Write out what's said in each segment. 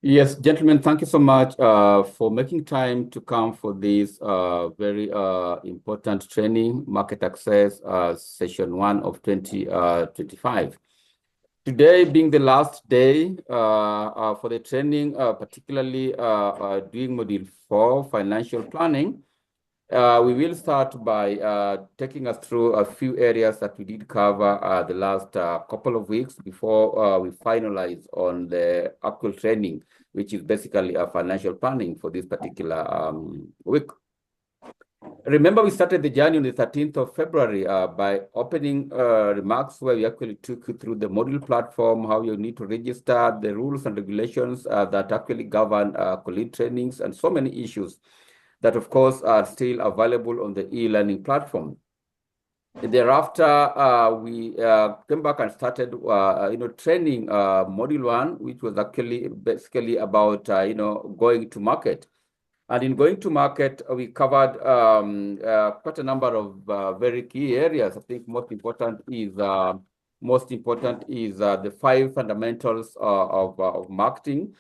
Yes, gentlemen, thank you so much for making time to come for this very important training, Market Access Session 1 of 2025. Today being the last day for the training, particularly doing Module 4, Financial Planning. We will start by taking us through a few areas that we did cover the last couple of weeks before we finalize on the actual training, which is basically a financial planning for this particular week. Remember, we started the journey on the 13th of February by opening remarks where we actually took you through the module platform, how you need to register, the rules and regulations that actually govern colleague trainings, and so many issues that, of course, are still available on the e-learning platform. Thereafter, we came back and started, training Module 1, which was actually basically about, going to market. And in going to market, we covered quite a number of very key areas. I think most important is the 5 fundamentals of marketing,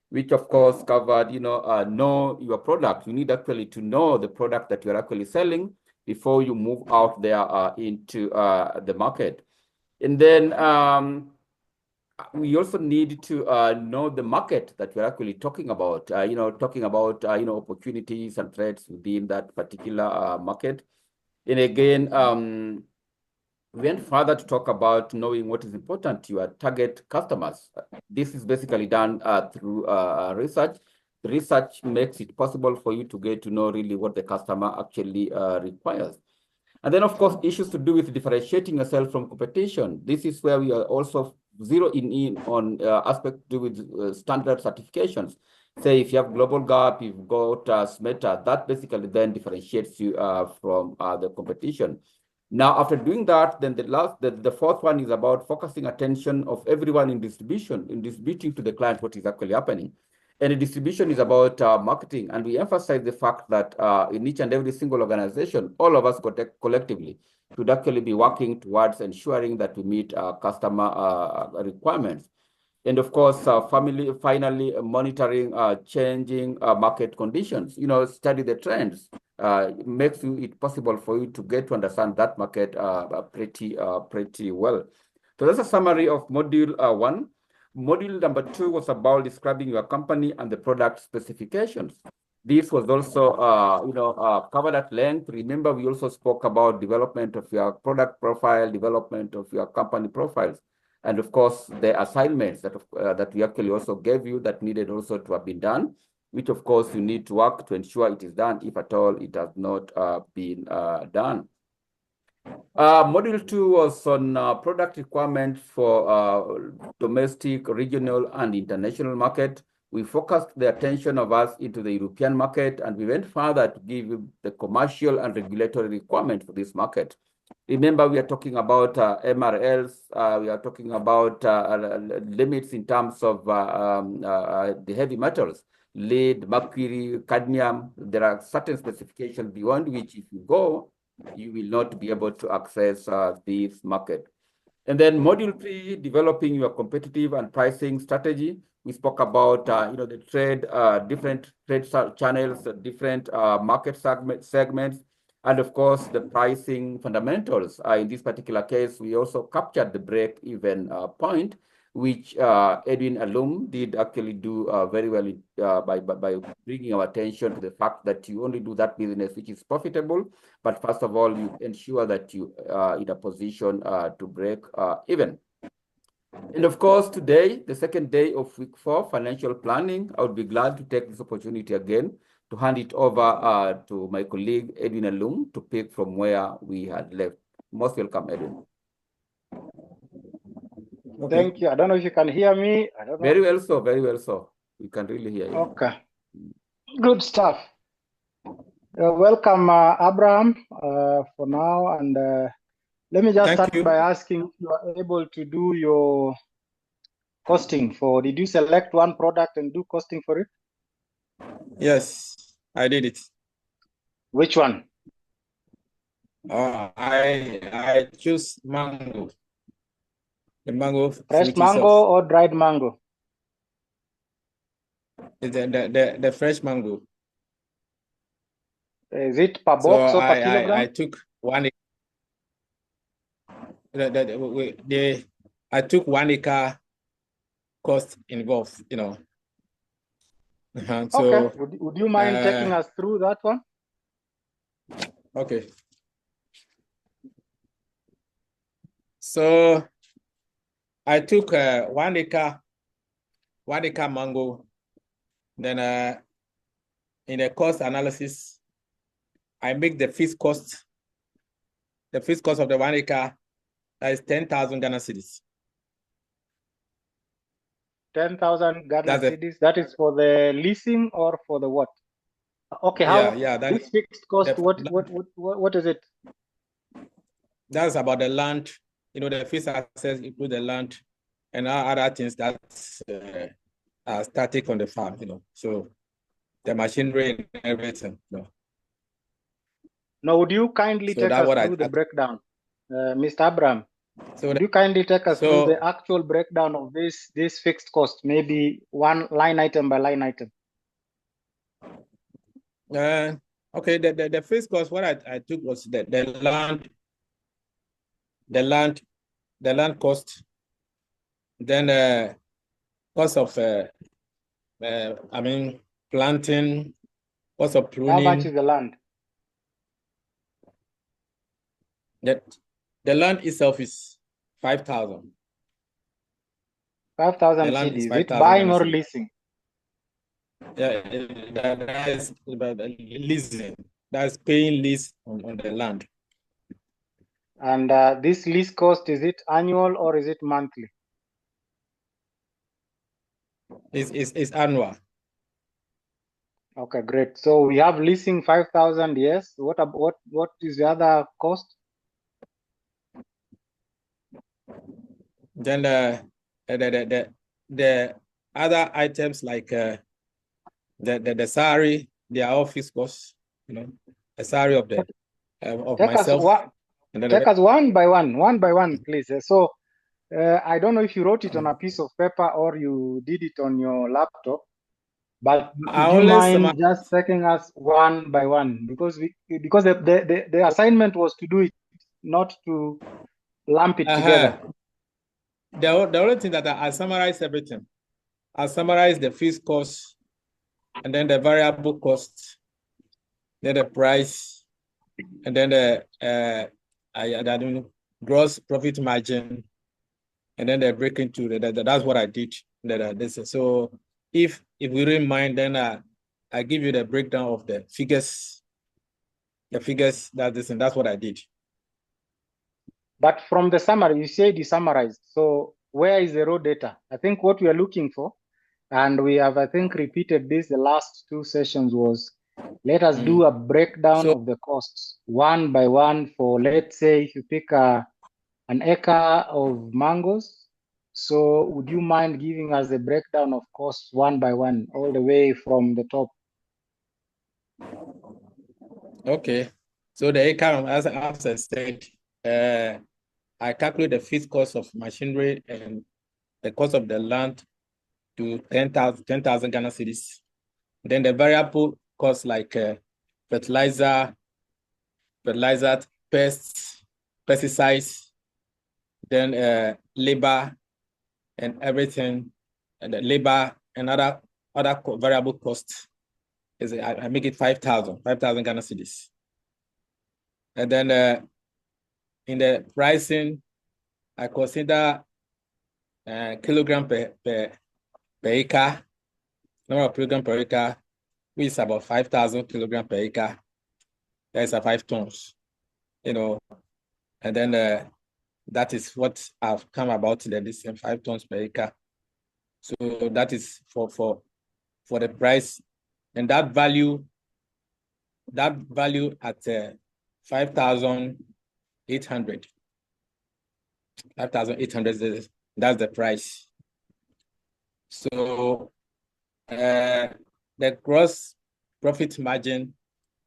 which of course covered, know your product. You need actually to know the product that you're actually selling before you move out there into the market. And then we also need to know the market that we're actually talking about, opportunities and threats within that particular market. And again, we went further to talk about knowing what is important to your target customers. This is basically done through research. The research makes it possible for you to get to know really what the customer actually requires. And then, of course, issues to do with differentiating yourself from competition. This is where we are also zeroing in on aspects to do with standard certifications. Say if you have Global Gap, you've got SMETA, that basically then differentiates you from the competition. Now, after doing that, then the fourth one is about focusing attention of everyone in distributing to the client what is actually happening. And the distribution is about marketing. And we emphasize the fact that in each and every single organization, all of us collectively should actually be working towards ensuring that we meet customer requirements. And of course, finally monitoring changing market conditions, study the trends, makes it possible for you to get to understand that market pretty well. So that's a summary of Module 1. Module number 2 was about describing your company and the product specifications. This was also, covered at length. Remember, we also spoke about development of your product profile, development of your company profiles, and of course, the assignments that we actually also gave you that needed also to have been done, which of course you need to work to ensure it is done, if at all it has not been done. Module 2 was on product requirements for domestic, regional, and international market. We focused the attention of us into the European market, and we went further to give you the commercial and regulatory requirements for this market. Remember, we are talking about MRLs. We are talking about limits in terms of the heavy metals, lead, mercury, cadmium. There are certain specifications beyond which, if you go, you will not be able to access this market. And then Module 3, developing your competitive and pricing strategy. We spoke about, the trade, different trade channels, different market segments, and of course, the pricing fundamentals. In this particular case, we also captured the break-even point, which Edwin Alum did actually do very well by bringing our attention to the fact that you only do that business which is profitable, but first of all, you ensure that you are in a position to break even. And of course, today, the second day of week 4, financial planning, I would be glad to take this opportunity again to hand it over to my colleague, Edwin Alum, to pick from where we had left. Most welcome, Edwin. Okay. Thank you. I don't know if you can hear me. I don't know. Very well so. We can really hear you. Okay. Good stuff. Welcome, Abraham, for now. And let me just start by asking if you are able to do your costing for, did you select one product and do costing for it? Yes, I did it. Which one? I choose mango. The mango. Fresh mango or dried mango? The fresh mango. Is it per box or per kilogram? I took one. I took 1 acre cost involved, you know. So, okay. Would you mind taking us through that one? Okay. So I took 1 acre mango. Then in the cost analysis, I make the fixed cost. The fixed cost of the 1 acre, that is 10,000 Ghana cedis. 10,000 Ghana cedis. That is for the leasing or for the what? Okay, this fixed cost, what is it? That's about the land, you know, the fixed access include the land and other things that are static on the farm, you know. So the machinery and everything, you know. Now, would you kindly take us through the breakdown, Mr. Abraham? So would you kindly take us through the actual breakdown of this fixed cost, maybe one line item by line item? Okay, the fixed cost, what I took was the land cost, then cost of planting, cost of pruning. How much is the land? The land itself is 5,000. 5,000 cedis. Is it buying or leasing? Yeah, that is leasing. That's paying lease on the land. And this lease cost, is it annual or is it monthly? It's annual. Okay, great. So we have leasing 5,000. Yes. What is the other cost? Then the other items like the salary, their office costs, you know, the salary of the myself. Take us one by one, please. So I don't know if you wrote it on a piece of paper or you did it on your laptop, but would you mind just taking us one by one? Because the assignment was to do it, not to lump it together. The only thing that I summarize everything. I summarize the fixed cost, and then the variable cost, then the price, and then the gross profit margin, and then they break into that's what I did. So if we don't mind, then I give you the breakdown of the figures. The figures that's what I did. But from the summary, you said you summarized. So where is the raw data? I think what we are looking for, and we have, I think, repeated this the last two sessions, was let us do a breakdown of the costs one by one for, let's say, if you pick an acre of mangoes. So would you mind giving us the breakdown of costs one by one, all the way from the top? Okay. So the acre, as I said, I calculate the fixed cost of machinery and the cost of the land to 10,000 Ghana cedis. Then the variable costs like fertilizer, pests, pesticides, then labor and everything, and the labor and other variable costs is I make it 5,000 Ghana cedis. And then in the pricing, I consider kilogram per acre, number of kilogram per acre, which is about 5,000 kilogram per acre. That is 5 tons, you know, and then that is what I've come about to the same 5 tons per acre. So that is for the price, and that value at 5,800. 5,800, that's the price. So the gross profit margin,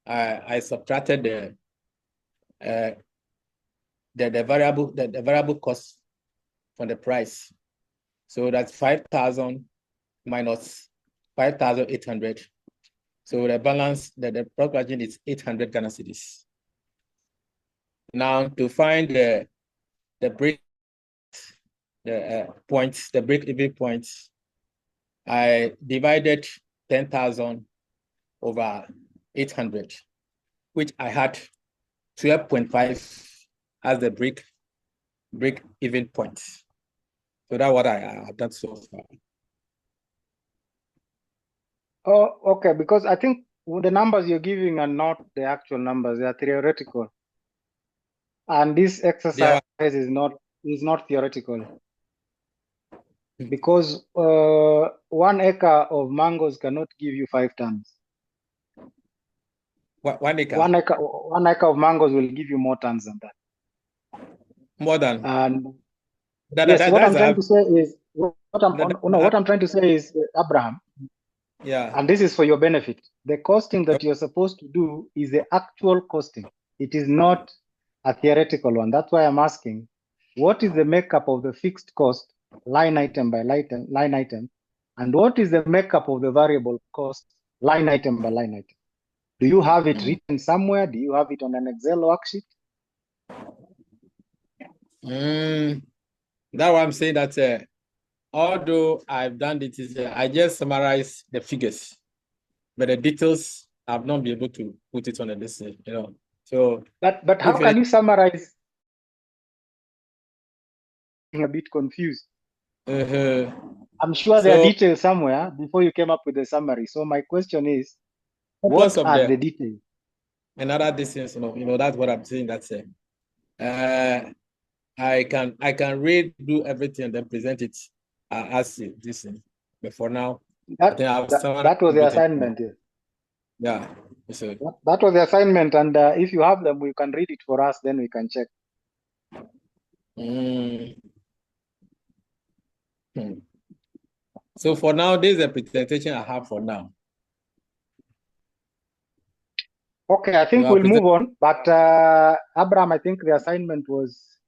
I subtracted the variable cost from the price. So that's 5,000 minus 5,800. So the balance, the profit margin is 800 Ghana cedis. Now to find the break, points, the break-even points, I divided 10,000 over 800, which I had 12.5 as the break-even point. So that's what I have done so far. Oh, okay, because I think the numbers you're giving are not the actual numbers, they are theoretical. And this exercise is not theoretical. Because 1 acre of mangoes cannot give you 5 tons. 1 acre? 1 acre of mangoes will give you more tons than that. More than? And yes, what I'm trying to say is, what I'm trying to say is, Abraham, yeah, and this is for your benefit, the costing that you're supposed to do is the actual costing. It is not a theoretical one. That's why I'm asking, what is the makeup of the fixed cost, line item by line item, and what is the makeup of the variable cost, line item by line item? Do you have it written somewhere? Do you have it on an Excel worksheet? That's why I'm saying that although I've done it, I just summarize the figures, but the details I've not been able to put it on the list, you know. So, but how can you summarize? I'm a bit confused. I'm sure there are details somewhere before you came up with the summary. So my question is, what are the details? Another distance, you know, that's what I'm saying. That's I can redo everything and then present it as this thing. But for now, that was the assignment. Yeah. So that was the assignment, and if you have them, you can read it for us. Then we can check. So for now, this is the presentation I have for now. Okay, I think we'll move on. But Abraham, I think the assignment was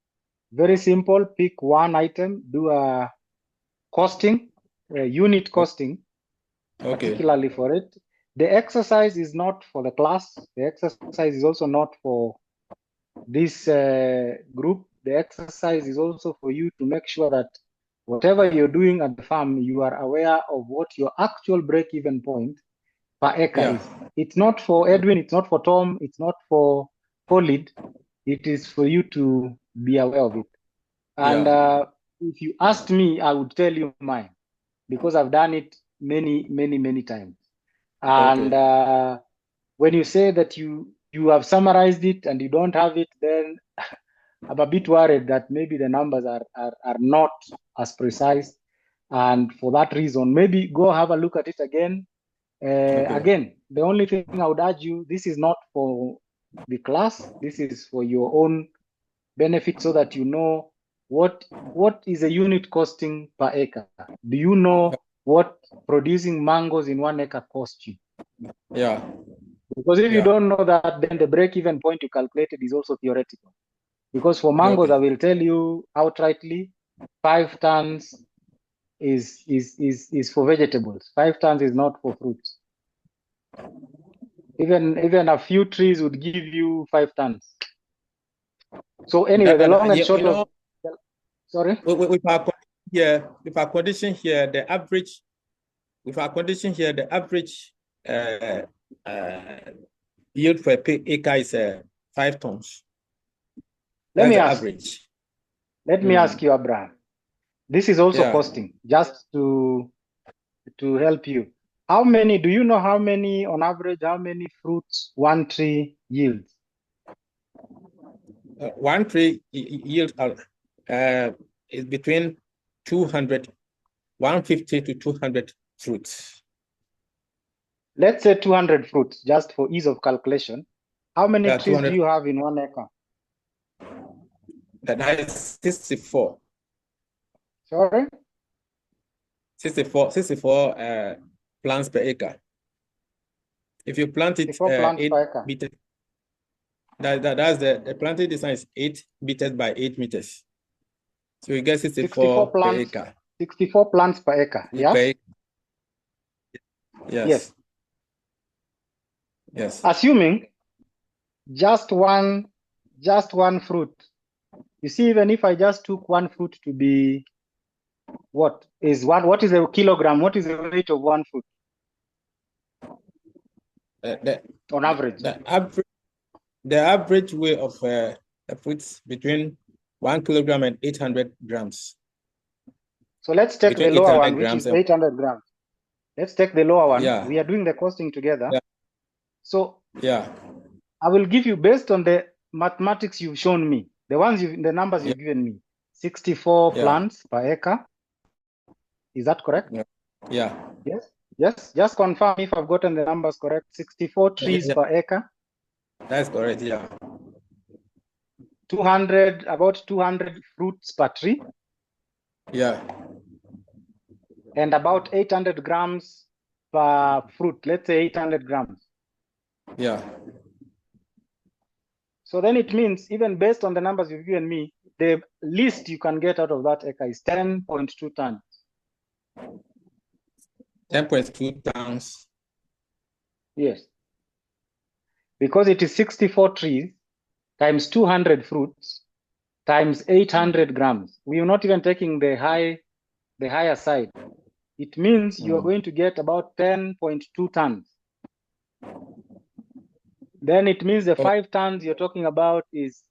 very simple. Pick one item, do a costing, unit costing, particularly for it. The exercise is not for the class. The exercise is also not for this group. The exercise is also for you to make sure that whatever you're doing at the farm, you are aware of what your actual break-even point per acre is. It's not for Edwin, it's not for Tom, it's not for Khalid. It is for you to be aware of it. And if you asked me, I would tell you mine, because I've done it many times. And when you say that you have summarized it and you don't have it, then I'm a bit worried that maybe the numbers are not as precise. And for that reason, maybe go have a look at it again. Again, the only thing I would urge you, this is not for the class. This is for your own benefit, so that you know what is a unit costing per acre. Do you know what producing mangoes in 1 acre costs you? Yeah. Because if you don't know that, then the break-even point you calculated is also theoretical. Because for mangoes, I will tell you outrightly, 5 tons is for vegetables. 5 tons is not for fruits. Even a few trees would give you 5 tons. So anyway, the long and short of sorry. With our condition here, the average. With our condition here, the average yield for per acre is 5 tons. Let me ask you, Abraham. This is also costing, just to help you. How many, do you know how many, on average, how many fruits one tree yields? One tree yields is between 150 to 200 fruits. Let's say 200 fruits, just for ease of calculation. How many trees do you have in 1 acre? That is 64. Sorry? 64 plants per acre. If you plant it 8 meters, that's the planting distance is 8 meters by 8 meters. So you get 64 plants per acre. 64 plants per acre, yeah? Per acre. Yes. Yes. Assuming just one fruit. You see, even if I just took one fruit to be what is a kilogram? What is the weight of one fruit on average? The average weight of the fruits between 1 kilogram and 800 grams. So let's take the lower one, which is 800 grams. Let's take the lower one. Yeah. We are doing the costing together. Yeah. So yeah, I will give you, based on the mathematics you've shown me, the numbers you've given me, 64 plants per acre. Is that correct? Yeah. Yes. Just confirm if I've gotten the numbers correct. 64 trees per acre. That's correct. Yeah. About 200 fruits per tree. Yeah. And about 800 grams per fruit. Let's say 800 grams. Yeah. So then it means, even based on the numbers you've given me, the least you can get out of that acre is 10.2 tons. 10.2 tons. Yes. Because it is 64 trees times 200 fruits times 800 grams. We are not even taking the higher side. It means you are going to get about 10.2 tons. Then it means the 5 tons you're talking about is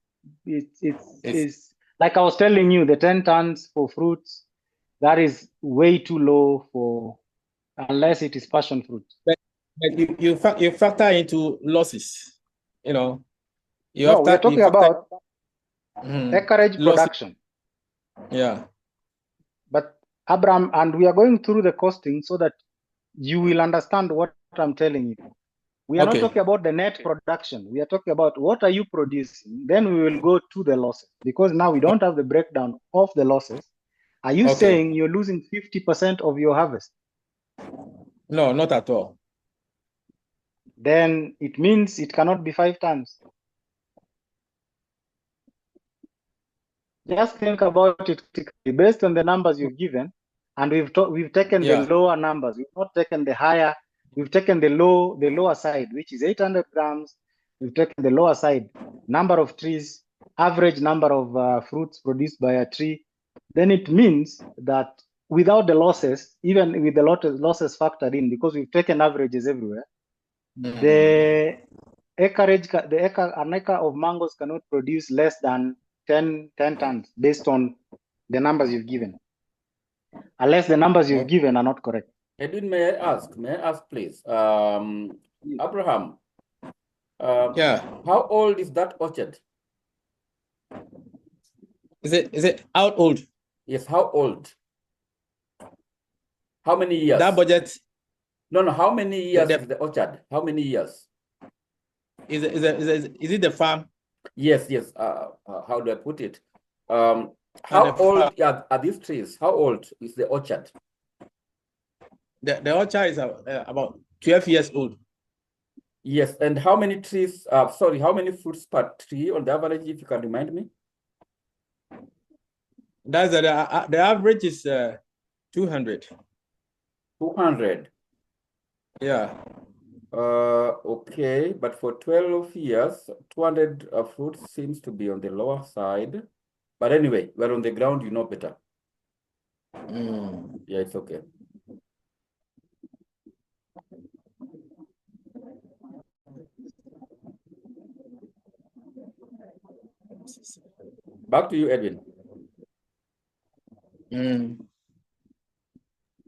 like I was telling you, the 10 tons for fruits, that is way too low for, unless it is passion fruit. But you factor into losses, you know. We're talking about acreage production. Yeah. But Abraham, and we are going through the costing so that you will understand what I'm telling you. We are not talking about the net production. We are talking about what are you producing. Then we will go to the losses, because now we don't have the breakdown of the losses. Are you saying you're losing 50% of your harvest? No, not at all. Then it means it cannot be 5 tons. Just think about it based on the numbers you've given, and we've taken the lower numbers. We've not taken the higher. We've taken the lower side, which is 800 grams. We've taken the lower side, number of trees, average number of fruits produced by a tree. Then it means that without the losses, even with the losses factored in, because we've taken averages everywhere, the acreage, an acre of mangoes cannot produce less than 10 tons based on the numbers you've given, unless the numbers you've given are not correct. Edwin, may I ask, please, Abraham, how old is that orchard? Is it how old? Yes, how old? How many years? That budget? No, how many years is the orchard? How many years? Is it the farm? Yes. How do I put it? How old are these trees? How old is the orchard? The orchard is about 12 years old. Yes, and how many trees? How many fruits per tree on the average, if you can remind me? That's the average is 200. 200. Yeah. Okay, but for 12 years, 200 fruits seems to be on the lower side. But anyway, we're on the ground, you know better. Yeah, it's okay. Back to you, Edwin.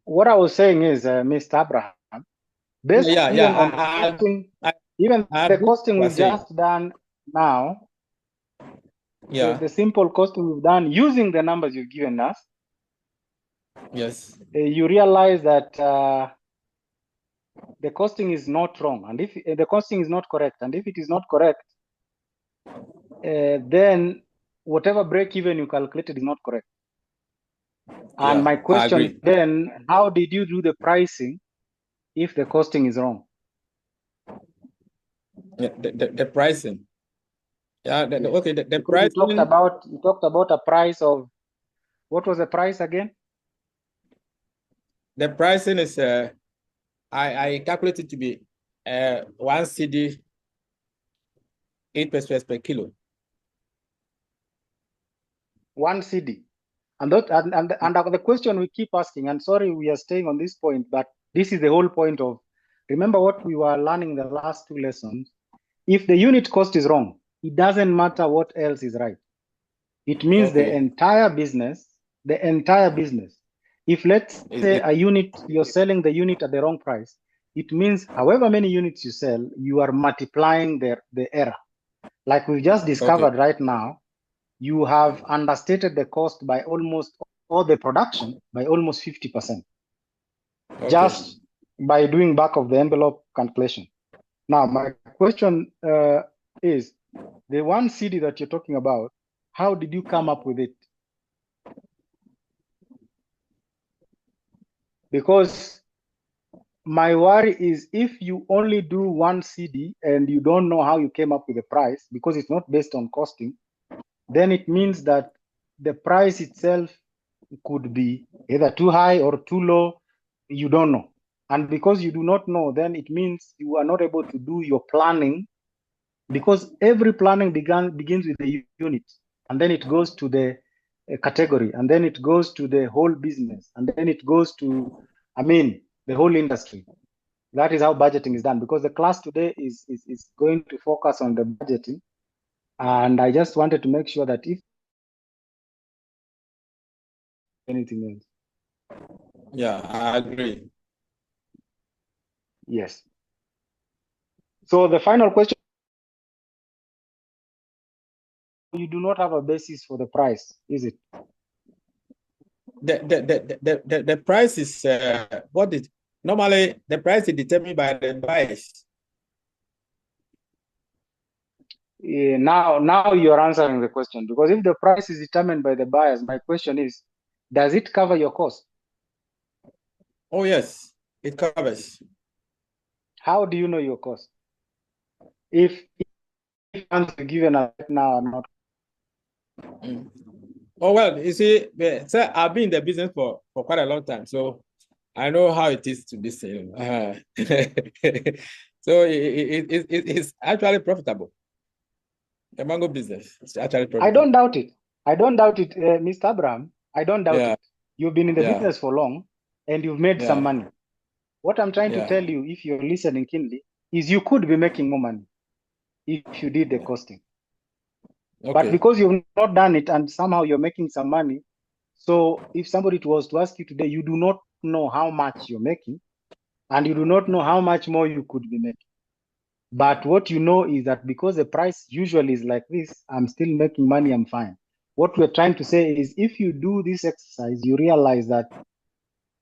What I was saying is, Mr. Abraham, based on the costing we've just done now, the simple costing we've done using the numbers you've given us, you realize that the costing is not wrong, and if the costing is not correct, and if it is not correct, then whatever break even you calculated is not correct. And my question then, how did you do the pricing if the costing is wrong? The pricing. The price. You talked about a price of, what was the price again? The pricing is I calculate it to be 1 cedi 8 pesos per kilo. 1 cedi. And the question we keep asking, and sorry we are staying on this point, but this is the whole point of, remember what we were learning the last 2 lessons. If the unit cost is wrong, it doesn't matter what else is right. It means the entire business. If let's say a unit, you're selling the unit at the wrong price, it means however many units you sell, you are multiplying the error. Like we've just discovered right now, you have understated the cost by almost, or the production by almost 50%. Just by doing back of the envelope calculation. Now, my question is, the 1 cedi that you're talking about, how did you come up with it? Because my worry is if you only do 1 cedi and you don't know how you came up with the price, because it's not based on costing, then it means that the price itself could be either too high or too low. You don't know. And because you do not know, then it means you are not able to do your planning, because every planning begins with the unit, and then it goes to the category, and then it goes to the whole business, and then it goes to, the whole industry. That is how budgeting is done, because the class today is going to focus on the budgeting. And I just wanted to make sure that if anything else. Yeah, I agree. Yes. So the final question, you do not have a basis for the price, is it? The price is what is normally the price is determined by the buyers. Yeah, now you're answering the question, because if the price is determined by the buyers, my question is, does it cover your cost? Oh yes, it covers. How do you know your cost? If answer given right now or not. Oh well, you see, sir, I've been in the business for quite a long time, so I know how it is to be selling. So it's actually profitable. The mango business is actually profitable. I don't doubt it. Mr. Abraham. I don't doubt it. You've been in the business for long, and you've made some money. What I'm trying to tell you, if you're listening keenly, is you could be making more money if you did the costing. But because you've not done it and somehow you're making some money, so if somebody was to ask you today, you do not know how much you're making, and you do not know how much more you could be making. But what you know is that because the price usually is like this, I'm still making money, I'm fine. What we're trying to say is, if you do this exercise, you realize that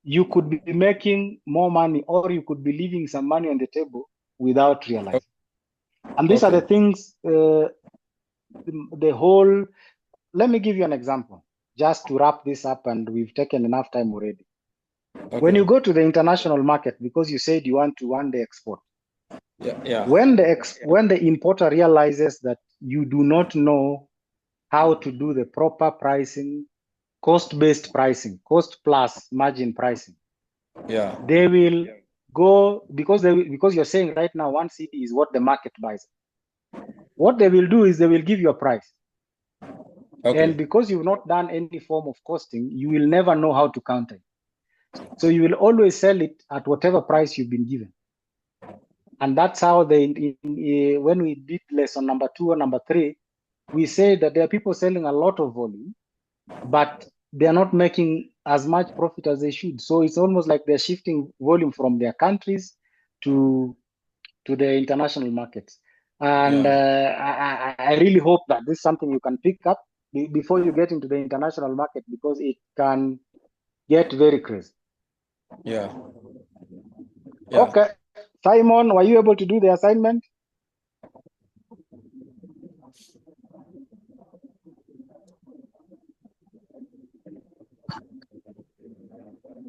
you could be making more money, or you could be leaving some money on the table without realizing. And these are the things, the whole, let me give you an example, just to wrap this up, and we've taken enough time already. When you go to the international market, because you said you want to one day export, when the importer realizes that you do not know how to do the proper pricing, cost-based pricing, cost plus margin pricing, they will go, because you're saying right now 1 cedi is what the market buys. What they will do is they will give you a price. And because you've not done any form of costing, you will never know how to counter it. So you will always sell it at whatever price you've been given. And that's how when we did lesson number 2 or number 3, we say that there are people selling a lot of volume, but they're not making as much profit as they should. So it's almost like they're shifting volume from their countries to the international markets. And I really hope that this is something you can pick up before you get into the international market, because it can get very crazy. Okay. Simon, were you able to do the assignment?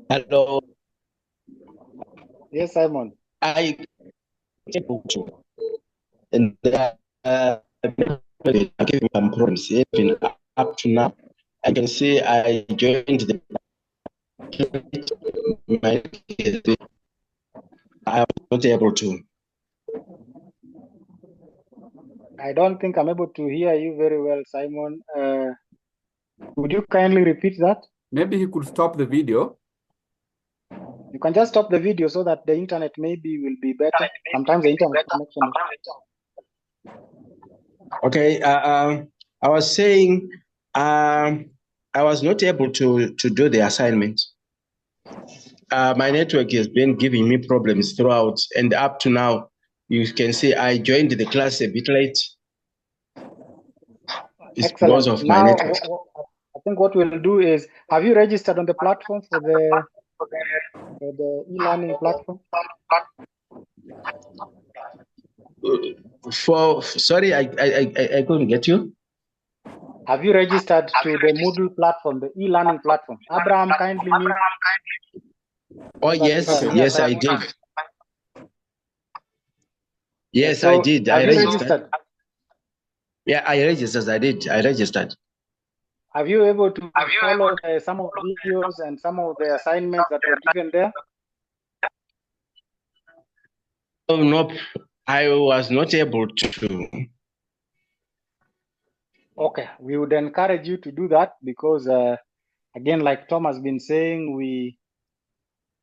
Hello. Yes, Simon. I and giving some problems even up to now. I can say I joined the not able to. I don't think I'm able to hear you very well, Simon. Would you kindly repeat that? Maybe he could stop the video. You can just stop the video so that the internet maybe will be better. Sometimes the internet connection. Okay. I was saying I was not able to do the assignment. My network has been giving me problems throughout, and up to now, you can see I joined the class a bit late. It's Excellent. because of Now, my network. I think what we'll do is, have you registered on the platform for the e-learning platform? Sorry, I couldn't get you. Have you registered to the Moodle platform, the e-learning platform? Abraham, kindly mute. Oh, yes, yes, I did. Yes, so I did. I registered. Yeah, I registered. I registered. Have you able to follow some of the videos and some of the assignments that were given there? Oh, no, I was not able to. Okay, we would encourage you to do that because, again, like Tom has been saying,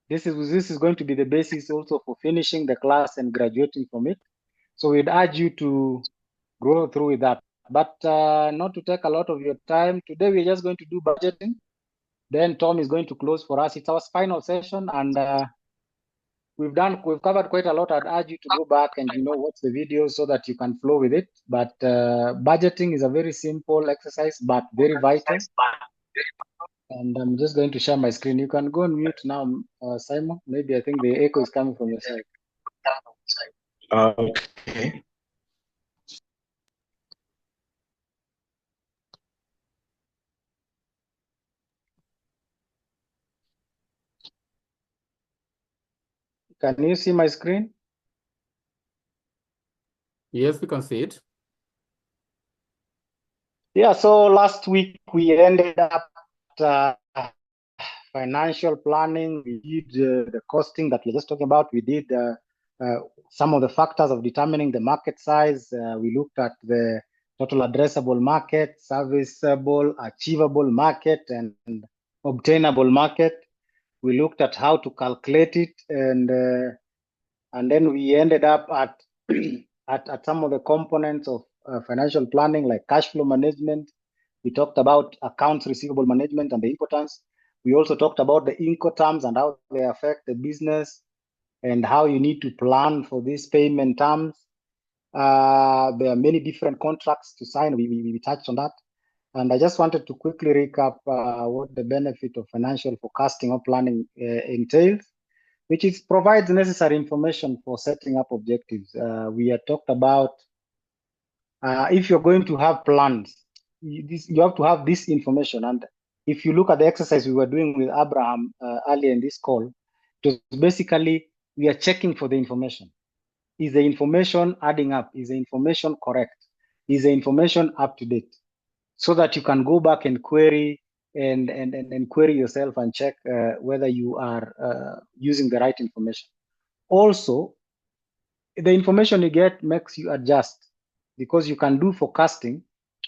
this is going to be the basis also for finishing the class and graduating from it. So we'd urge you to go through with that. But not to take a lot of your time, today we're just going to do budgeting. Then Tom is going to close for us. It's our final session, and we've covered quite a lot. I'd urge you to go back and watch the videos so that you can flow with it. But budgeting is a very simple exercise, but very vital. And I'm just going to share my screen. You can go on mute now, Simon. Maybe I think the echo is coming from your side. Okay. Can you see my screen? Yes, we can see it. Yeah, so last week we ended up financial planning. We did the costing that we're just talking about. We did some of the factors of determining the market size. We looked at the total addressable market, serviceable, achievable market, and obtainable market. We looked at how to calculate it, and then we ended up at at some of the components of financial planning, like cash flow management. We talked about accounts receivable management and the importance. We also talked about the Incoterms and how they affect the business and how you need to plan for these payment terms. There are many different contracts to sign. We touched on that. And I just wanted to quickly recap what the benefit of financial forecasting or planning entails, which is provides necessary information for setting up objectives. We had talked about if you're going to have plans, you have to have this information. And if you look at the exercise we were doing with Abraham earlier in this call, it was basically we are checking for the information. Is the information adding up? Is the information correct? Is the information up to date? So that you can go back and query and query yourself and check whether you are using the right information. Also, the information you get makes you adjust, because you can do forecasting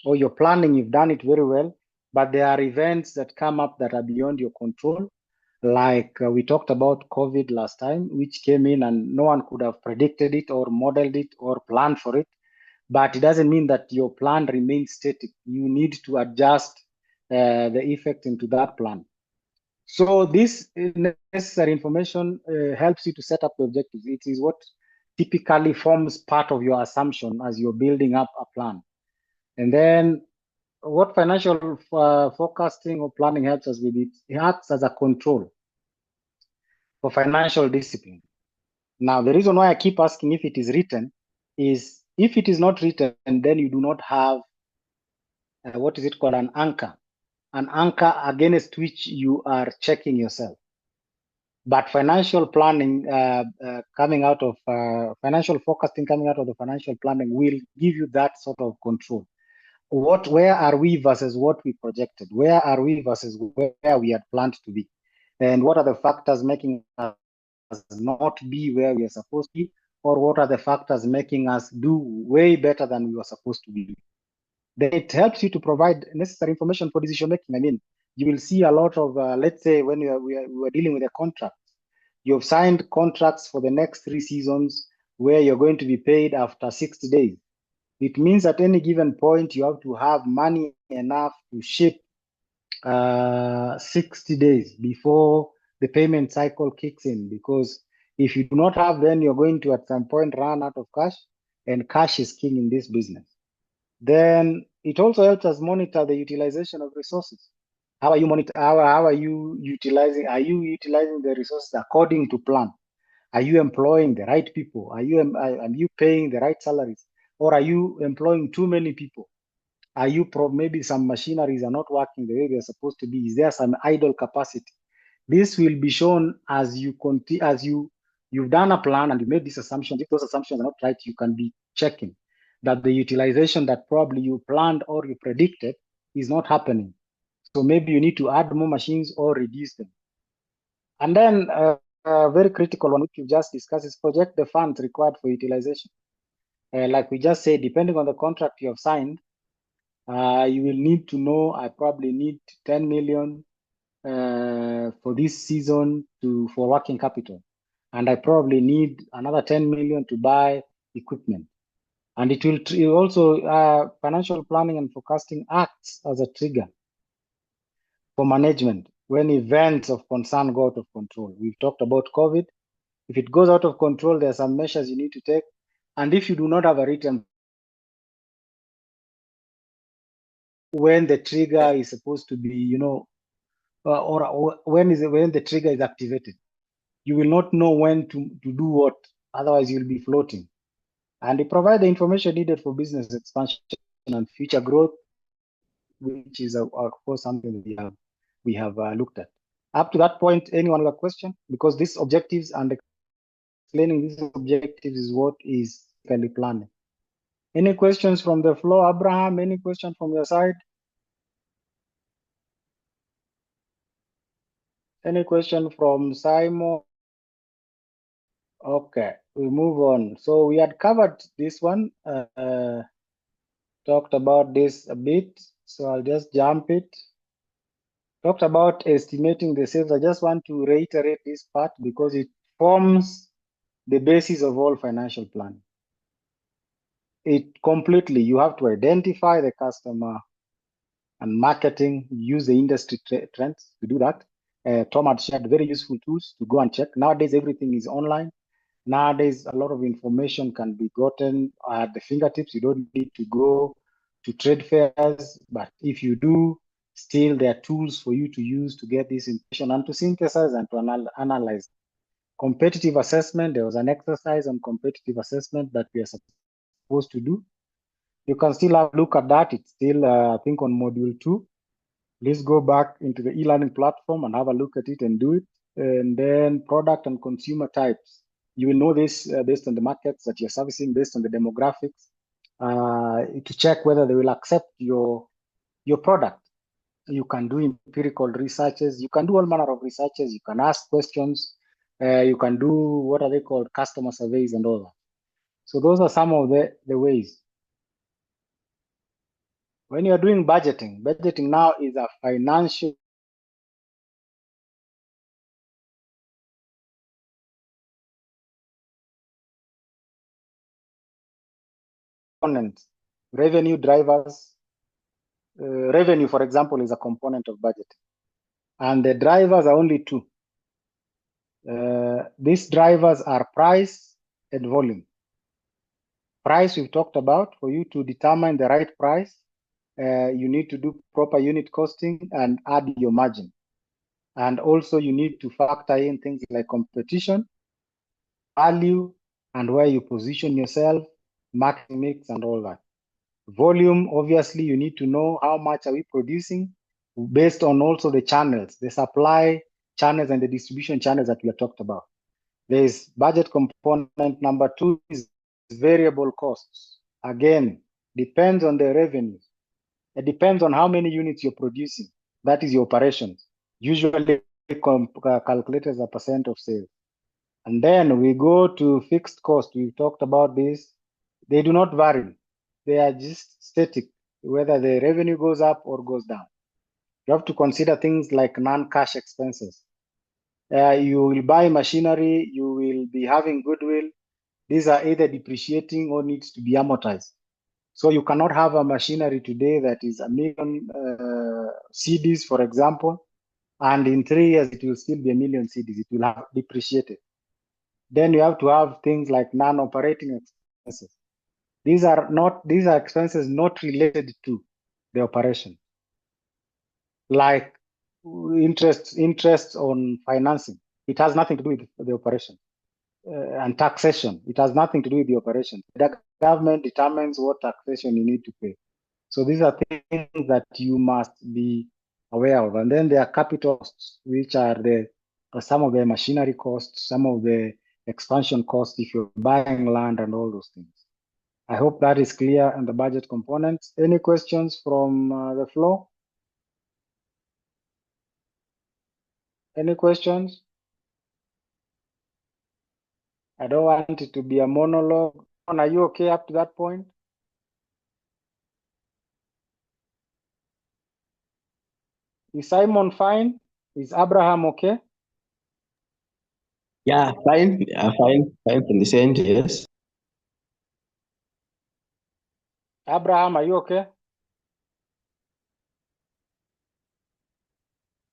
or your planning, you've done it very well, but there are events that come up that are beyond your control. Like we talked about COVID last time, which came in and no one could have predicted it or modeled it or planned for it. But it doesn't mean that your plan remains static. You need to adjust the effect into that plan. So this necessary information helps you to set up the objectives. It is what typically forms part of your assumption as you're building up a plan. And then what financial forecasting or planning helps us with, it acts as a control for financial discipline. Now, the reason why I keep asking if it is written is if it is not written, then you do not have what is it called, an anchor against which you are checking yourself. But financial planning coming out of financial forecasting coming out of the financial planning will give you that sort of control. Where are we versus what we projected? Where are we versus where we had planned to be? And what are the factors making us not be where we are supposed to be, or what are the factors making us do way better than we were supposed to be. Then it helps you to provide necessary information for decision making. I mean, you will see a lot of, let's say, when we are dealing with a contract, you've signed contracts for the next 3 seasons where you're going to be paid after 60 days. It means at any given point, you have to have money enough to ship 60 days before the payment cycle kicks in, because if you do not have, then you're going to at some point run out of cash, and cash is king in this business. Then it also helps us monitor the utilization of resources. How are you utilizing? Are you utilizing the resources according to plan? Are you employing the right people? Are you paying the right salaries, or are you employing too many people? Are you maybe some machineries are not working the way they're supposed to be? Is there some idle capacity? This will be shown as you've done a plan and you made these assumptions. If those assumptions are not right, you can be checking that the utilization that probably you planned or you predicted is not happening. So maybe you need to add more machines or reduce them. And then a very critical one, which you just discussed, is project the funds required for utilization. Like we just said, depending on the contract you have signed, you will need to know, I probably need 10 million for this season for working capital. And I probably need another 10 million to buy equipment. And it will also, financial planning and forecasting acts as a trigger for management when events of concern go out of control. We've talked about COVID. If it goes out of control, there are some measures you need to take. And if you do not have a written, when the trigger is supposed to be, or when the trigger is activated, you will not know when to do what. Otherwise, you'll be floating. And they provide the information needed for business expansion and future growth, which is, of course, something that we have looked at. Up to that point, anyone with a question? Because these objectives and explaining these objectives is what is currently planning. Any questions from the floor? Abraham, any question from your side? Any question from Simon? Okay, we move on. So we had covered this one, talked about this a bit. So I'll just jump it. Talked about estimating the sales. I just want to reiterate this part because it forms the basis of all financial planning. You have to identify the customer and marketing, use the industry trends to do that. Tom had shared very useful tools to go and check. Nowadays, everything is online. Nowadays, a lot of information can be gotten at the fingertips. You don't need to go to trade fairs, but if you do, still there are tools for you to use to get this information and to synthesize and to analyze. Competitive assessment, there was an exercise on competitive assessment that we are supposed to do. You can still have a look at that. It's still, I think, on module 2. Please go back into the e-learning platform and have a look at it and do it. And then product and consumer types. You will know this based on the markets that you're servicing, based on the demographics, to check whether they will accept your product. You can do empirical researches. You can do all manner of researches. You can ask questions. You can do, what are they called, customer surveys and all that. So those are some of the ways. When you're doing budgeting now is a financial component. Revenue drivers. Revenue, for example, is a component of budget. And the drivers are only 2. These drivers are price and volume. Price we've talked about. For you to determine the right price, you need to do proper unit costing and add your margin. And also you need to factor in things like competition, value, and where you position yourself, market mix, and all that. Volume, obviously, you need to know how much are we producing based on also the channels, the supply channels and the distribution channels that we have talked about. There's budget component. Number 2 is variable costs. Again, depends on the revenues. It depends on how many units you're producing. That is your operations. Usually calculated as a % of sales. And then we go to fixed cost. We've talked about this. They do not vary. They are just static, whether the revenue goes up or goes down. You have to consider things like non-cash expenses. You will buy machinery, you will be having goodwill. These are either depreciating or needs to be amortized. So you cannot have a machinery today that is 1 million CDs, for example, and in 3 years it will still be 1 million CDs. It will have depreciated. Then you have to have things like non-operating expenses. These are expenses not related to the operation, like interest on financing. It has nothing to do with the operation. And taxation, it has nothing to do with the operation. The government determines what taxation you need to pay. So these are things that you must be aware of. And then there are capital costs, which are some of the machinery costs, some of the expansion costs if you're buying land and all those things. I hope that is clear on the budget components. Any questions from the floor? Any questions? I don't want it to be a monologue. Are you okay up to that point? Is Simon fine? Is Abraham okay? Yeah, fine. Yeah, fine from this end, yes. Abraham, are you okay?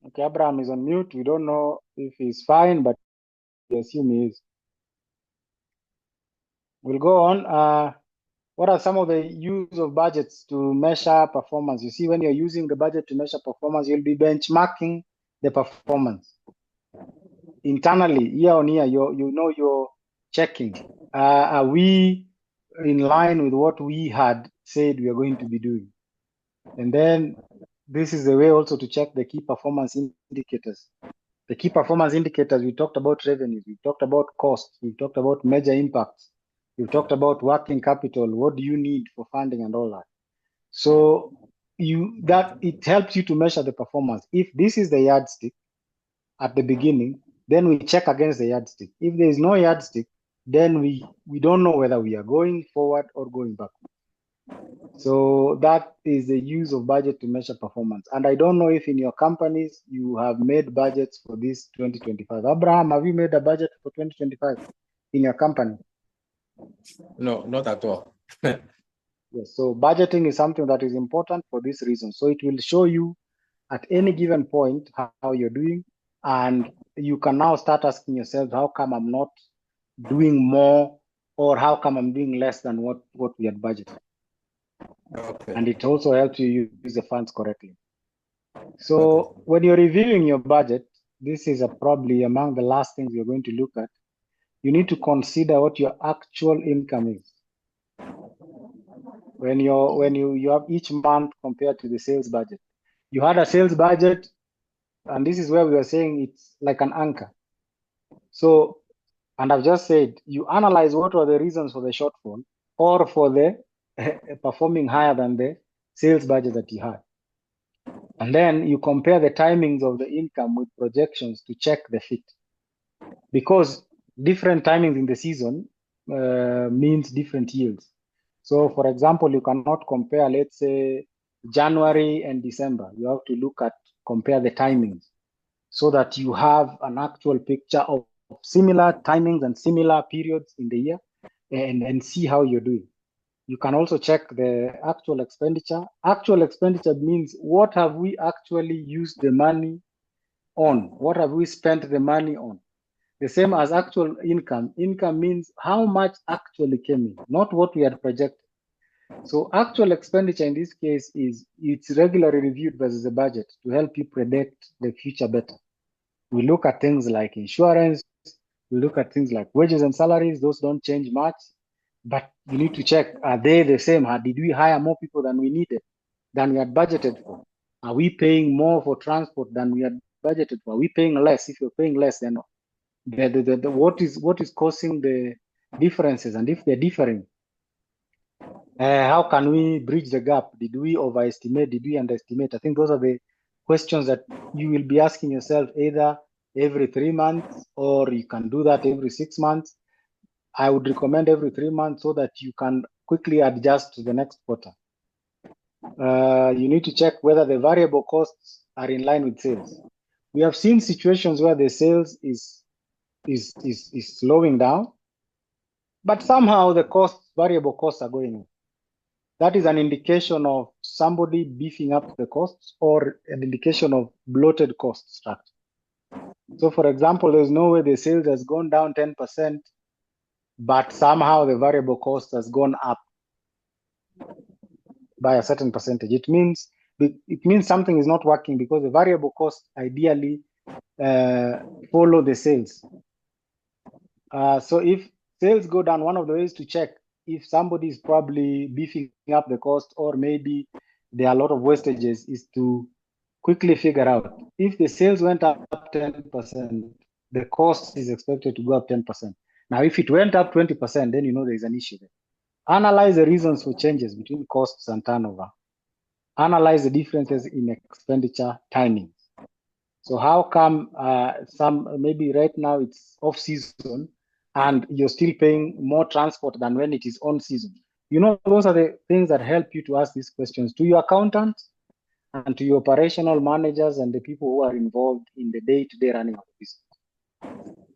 Okay, Abraham is on mute. We don't know if he's fine, but we assume he is. We'll go on. What are some of the use of budgets to measure performance? You see, when you're using the budget to measure performance, you'll be benchmarking the performance. Internally, year on year, you're checking. Are we in line with what we had said we are going to be doing? And then this is the way also to check the key performance indicators. The key performance indicators, we talked about revenues, we talked about costs, we talked about major impacts, we've talked about working capital, what do you need for funding and all that. So it helps you to measure the performance. If this is the yardstick at the beginning, then we check against the yardstick. If there is no yardstick, then we don't know whether we are going forward or going back. So that is the use of budget to measure performance. And I don't know if in your companies you have made budgets for this 2025. Abraham, have you made a budget for 2025 in your company? No, not at all. Yes, so budgeting is something that is important for this reason. So it will show you at any given point how you're doing, and you can now start asking yourself, how come I'm not doing more, or how come I'm doing less than what we had budgeted? Okay. And it also helps you use the funds correctly. So when you're reviewing your budget, this is probably among the last things you're going to look at. You need to consider what your actual income is. When you have each month compared to the sales budget. You had a sales budget, and this is where we are saying it's like an anchor. So, and I've just said, you analyze what were the reasons for the shortfall or for the performing higher than the sales budget that you had. And then you compare the timings of the income with projections to check the fit. Because different timings in the season means different yields. So for example, you cannot compare, let's say, January and December. You have to compare the timings so that you have an actual picture of similar timings and similar periods in the year and see how you're doing. You can also check the actual expenditure. Actual expenditure means what have we actually used the money on? What have we spent the money on? The same as actual income. Income means how much actually came in, not what we had projected. So actual expenditure in this case it's regularly reviewed versus the budget to help you predict the future better. We look at things like insurance, we look at things like wages and salaries, those don't change much, but you need to check, are they the same? Did we hire more people than we needed, than we had budgeted for? Are we paying more for transport than we had budgeted for? Are we paying less? If you're paying less, then what is causing the differences? And if they're differing, how can we bridge the gap? Did we overestimate? Did we underestimate? I think those are the questions that you will be asking yourself either every 3 months, or you can do that every 6 months. I would recommend every 3 months so that you can quickly adjust to the next quarter. You need to check whether the variable costs are in line with sales. We have seen situations where the sales is slowing down, but somehow the variable costs are going up. That is an indication of somebody beefing up the costs or an indication of bloated cost structure. So for example, there's no way the sales has gone down 10%, but somehow the variable cost has gone up by a certain percentage. It means something is not working because the variable cost ideally follow the sales. So if sales go down, one of the ways to check if somebody is probably beefing up the cost or maybe there are a lot of wastages is to quickly figure out if the sales went up 10%, the cost is expected to go up 10%. Now, if it went up 20%, then you know there is an issue there. Analyze the reasons for changes between costs and turnover. Analyze the differences in expenditure timings. So how come maybe right now it's off season and you're still paying more transport than when it is on season? You know, those are the things that help you to ask these questions to your accountants and to your operational managers and the people who are involved in the day-to-day running of the business.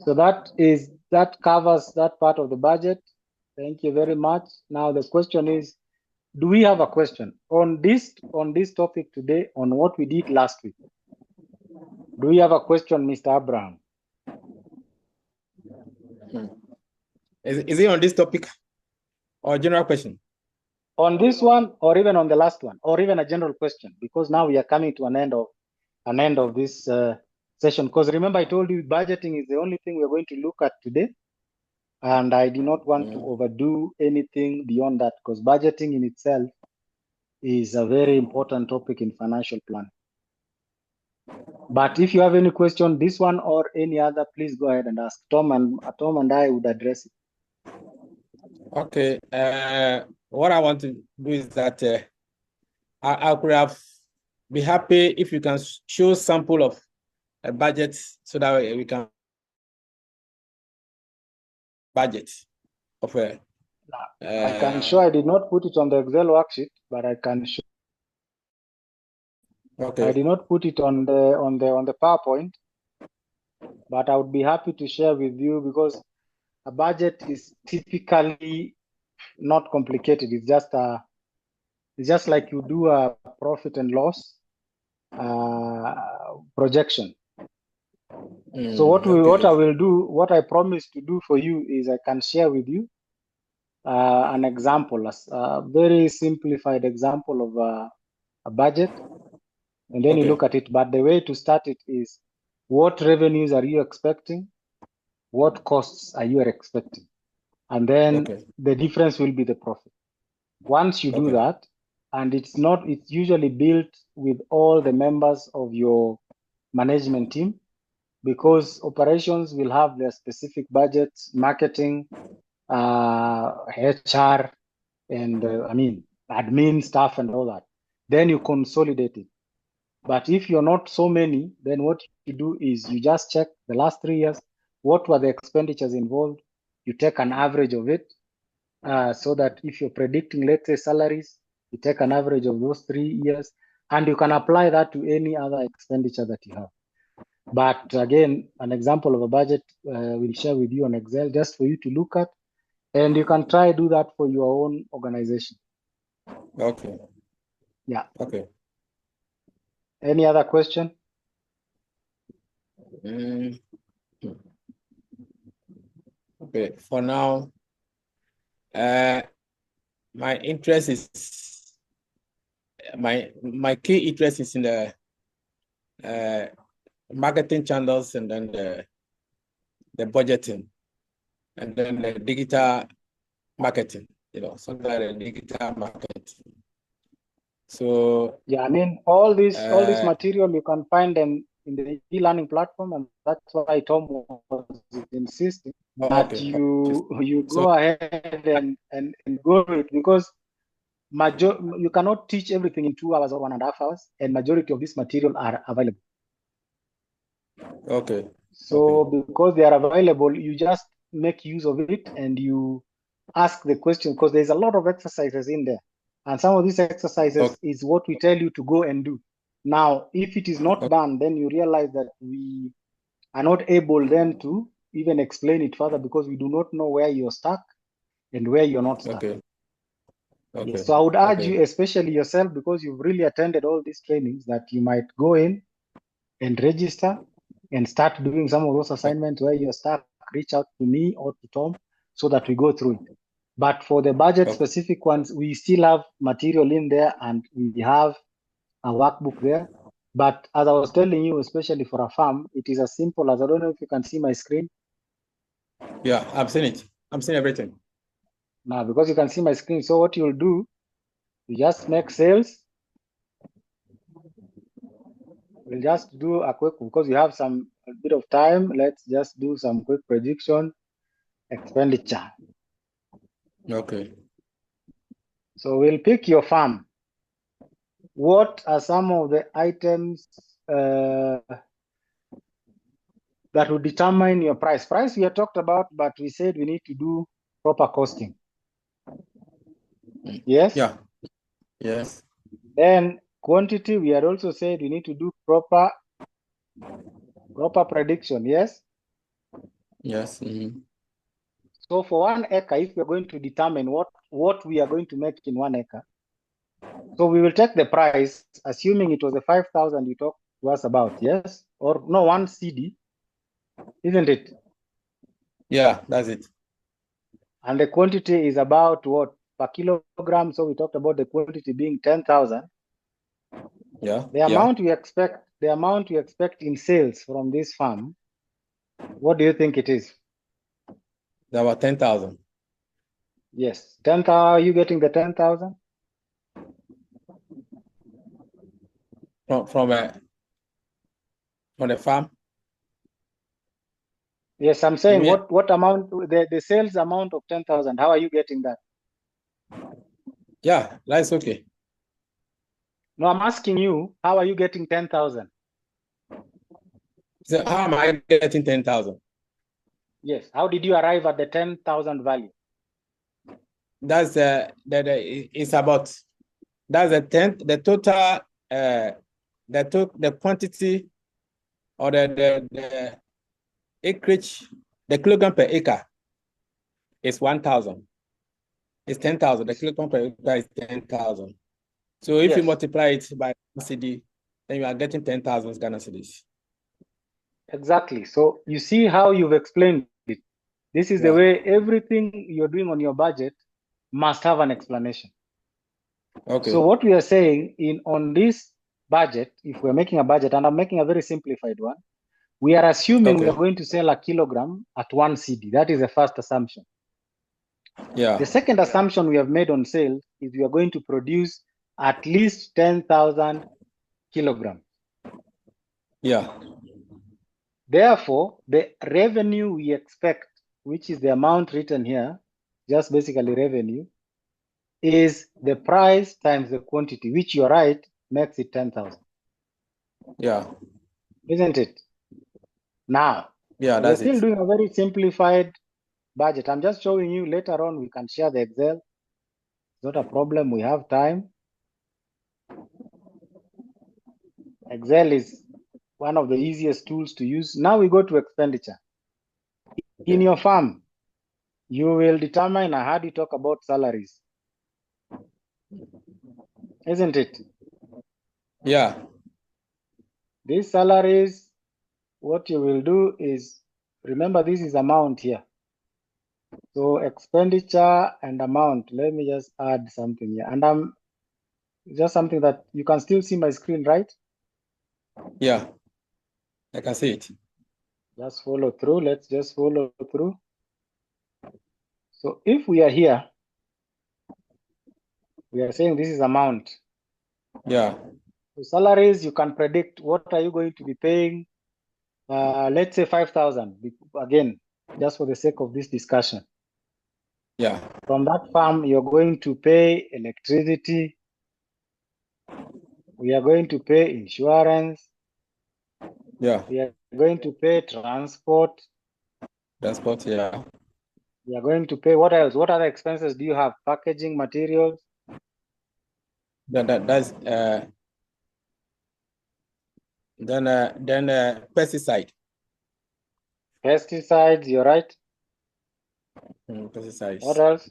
So that covers that part of the budget. Thank you very much. Now the question is, do we have a question on this topic today on what we did last week? Do we have a question, Mr. Abraham? Is it on this topic or general question? On this one, or even on the last one, or even a general question, because now we are coming to an end of this session. Because remember, I told you budgeting is the only thing we're going to look at today, and I do not want to overdo anything beyond that, because budgeting in itself is a very important topic in financial planning. But if you have any question, this one or any other, please go ahead and ask. Tom and I would address it. Okay. What I want to do is that I could have be happy if you can show sample of a budget so that we can budget of a. I can show. I did not put it on the Excel worksheet, but I can show. Okay. I did not put it on the PowerPoint, but I would be happy to share with you because a budget is typically not complicated. It's just like you do a profit and loss projection. So what I promise to do for you is I can share with you an example, a very simplified example of a budget. And then you look at it. But the way to start it is, what revenues are you expecting? What costs are you expecting? And then the difference will be the profit. Once you do that, and it's usually built with all the members of your management team, because operations will have their specific budgets, marketing, HR, and admin staff and all that. Then you consolidate it. But if you're not so many, then what you do is you just check the last 3 years, what were the expenditures involved? You take an average of it, so that if you're predicting, let's say, salaries, you take an average of those 3 years, and you can apply that to any other expenditure that you have. But again, an example of a budget we'll share with you on Excel just for you to look at, and you can try do that for your own organization. Okay. Yeah. Okay. Any other question? Okay, for now, my interest is my key interest is in the marketing channels, and then the budgeting, and then the digital marketing. Something like the digital marketing. So yeah, all this material you can find them in the e-learning platform, and that's why Tom was insisting that you go ahead and go with it, because you cannot teach everything in 2 hours or 1.5 hours, and majority of this material are available. Okay. So because they are available, you just make use of it and you ask the question, because there's a lot of exercises in there. And some of these exercises is what we tell you to go and do. Now, if it is not done, then you realize that we are not able then to even explain it further, because we do not know where you're stuck and where you're not stuck. Yes. So I would urge you, especially yourself, because you've really attended all these trainings, that you might go in and register and start doing some of those assignments where you're stuck. Reach out to me or to Tom so that we go through it. But for the budget specific ones, we still have material in there and we have a workbook there. But as I was telling you, especially for a farm, it is as simple as, I don't know if you can see my screen. Yeah, I've seen it. I'm seeing everything. Now, because you can see my screen, so what you'll do, you just make sales. We'll just do a quick, because we have a bit of time. Let's just do some quick prediction. Expenditure. Okay. So we'll pick your farm. What are some of the items that will determine your price? Price we have talked about, but we said we need to do proper costing. Yes? Yeah. Yes. Then quantity, we had also said we need to do proper prediction. Yes? Yes. Mm-hmm. So for 1 acre, if we're going to determine what we are going to make in 1 acre, so we will take the price, assuming it was the 5,000 you talked to us about, yes? Or no, 1 CD, isn't it? Yeah, that's it. And the quantity is about what? Per kilogram. So we talked about the quantity being 10,000. Yeah. The amount we expect in sales from this farm, what do you think it is? About 10,000. Yes. 10,000. Are you getting the 10,000? From the farm? Yes, I'm saying what amount, the sales amount of 10,000, how are you getting that? Yeah, that's okay. No, I'm asking you, how are you getting 10,000? So how am I getting 10,000? Yes. How did you arrive at the 10,000 value? That's it's about, that's the total the quantity or the acreage, the kilogram per acre is 1,000. It's 10,000. The kilogram per acre is 10,000. So if you multiply it by CD, then you are getting 10,000 Ghana cedis. Exactly. So you see how you've explained it. This is the way everything you're doing on your budget must have an explanation. Okay. So what we are saying on this budget, if we're making a budget, and I'm making a very simplified one, we are assuming we are going to sell a kilogram at 1 CD. That is the first assumption. Yeah. The second assumption we have made on sales is we are going to produce at least 10,000 kilograms. Yeah. Therefore, the revenue we expect, which is the amount written here, just basically revenue, is the price times the quantity, which you're right, makes it 10,000. Yeah. Isn't it? Now, yeah, we're still doing a very simplified budget. I'm just showing you. Later on, we can share the Excel. It's not a problem. We have time. Excel is one of the easiest tools to use. Now we go to expenditure. In your farm, you will determine, I heard you talk about salaries. Isn't it? Yeah. These salaries, what you will do is, remember this is amount here. So expenditure and amount, let me just add something here. And I'm just something that you can still see my screen, right? Yeah, I can see it. Just follow through. Let's just follow through. So if we are here, we are saying this is amount. Yeah. So salaries, you can predict what are you going to be paying. Let's say 5,000. Again, just for the sake of this discussion. Yeah. From that farm, you're going to pay electricity. We are going to pay insurance. Yeah. We are going to pay transport. Transport, yeah. You are going to pay, what else? What other expenses do you have? Packaging materials? That's then pesticide. Pesticides, you're right. Pesticides. What else?